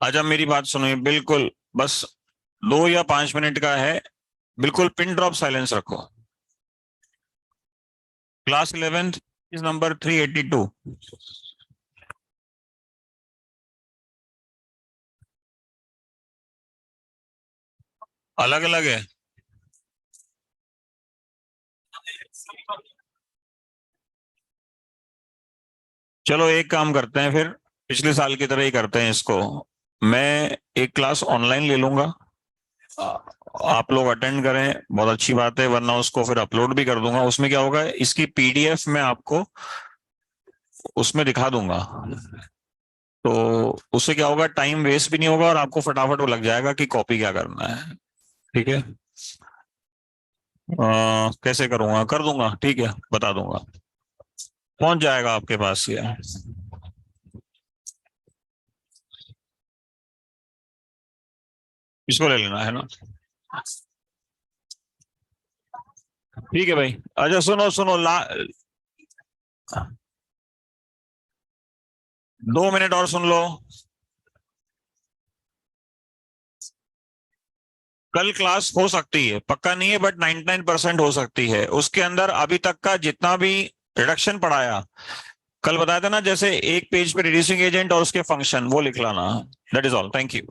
अच्छा मेरी बात सुनिए, बिल्कुल बस 2 या 5 मिनट का है, बिल्कुल पिन ड्रॉप साइलेंस रखो। Class 11th, page number 382। अलग अलग है। चलो एक काम करते हैं फिर, पिछले साल की तरह ही करते हैं इसको। मैं एक क्लास ऑनलाइन ले लूंगा, आप लोग अटेंड करें, बहुत अच्छी बात है, वरना उसको फिर अपलोड भी कर दूंगा। उसमें क्या होगा, इसकी पीडीएफ मैं आपको उसमें दिखा दूंगा, तो उससे क्या होगा, टाइम वेस्ट भी नहीं होगा और आपको फटाफट वो लग जाएगा कि कॉपी क्या करना है। ठीक है। कैसे करूंगा, कर दूंगा, ठीक है, बता दूंगा। पहुंच जाएगा आपके पास ये। इसको ले लेना है ना। ठीक है भाई। अच्छा सुनो सुनो 2 मिनट और सुन लो। कल क्लास हो सकती है, पक्का नहीं है, बट 99% हो सकती है। उसके अंदर अभी तक का जितना भी रिडक्शन पढ़ाया, कल बताया था ना, जैसे एक पेज पे रिड्यूसिंग एजेंट और उसके फंक्शन, वो लिख लाना। That is all, thank you.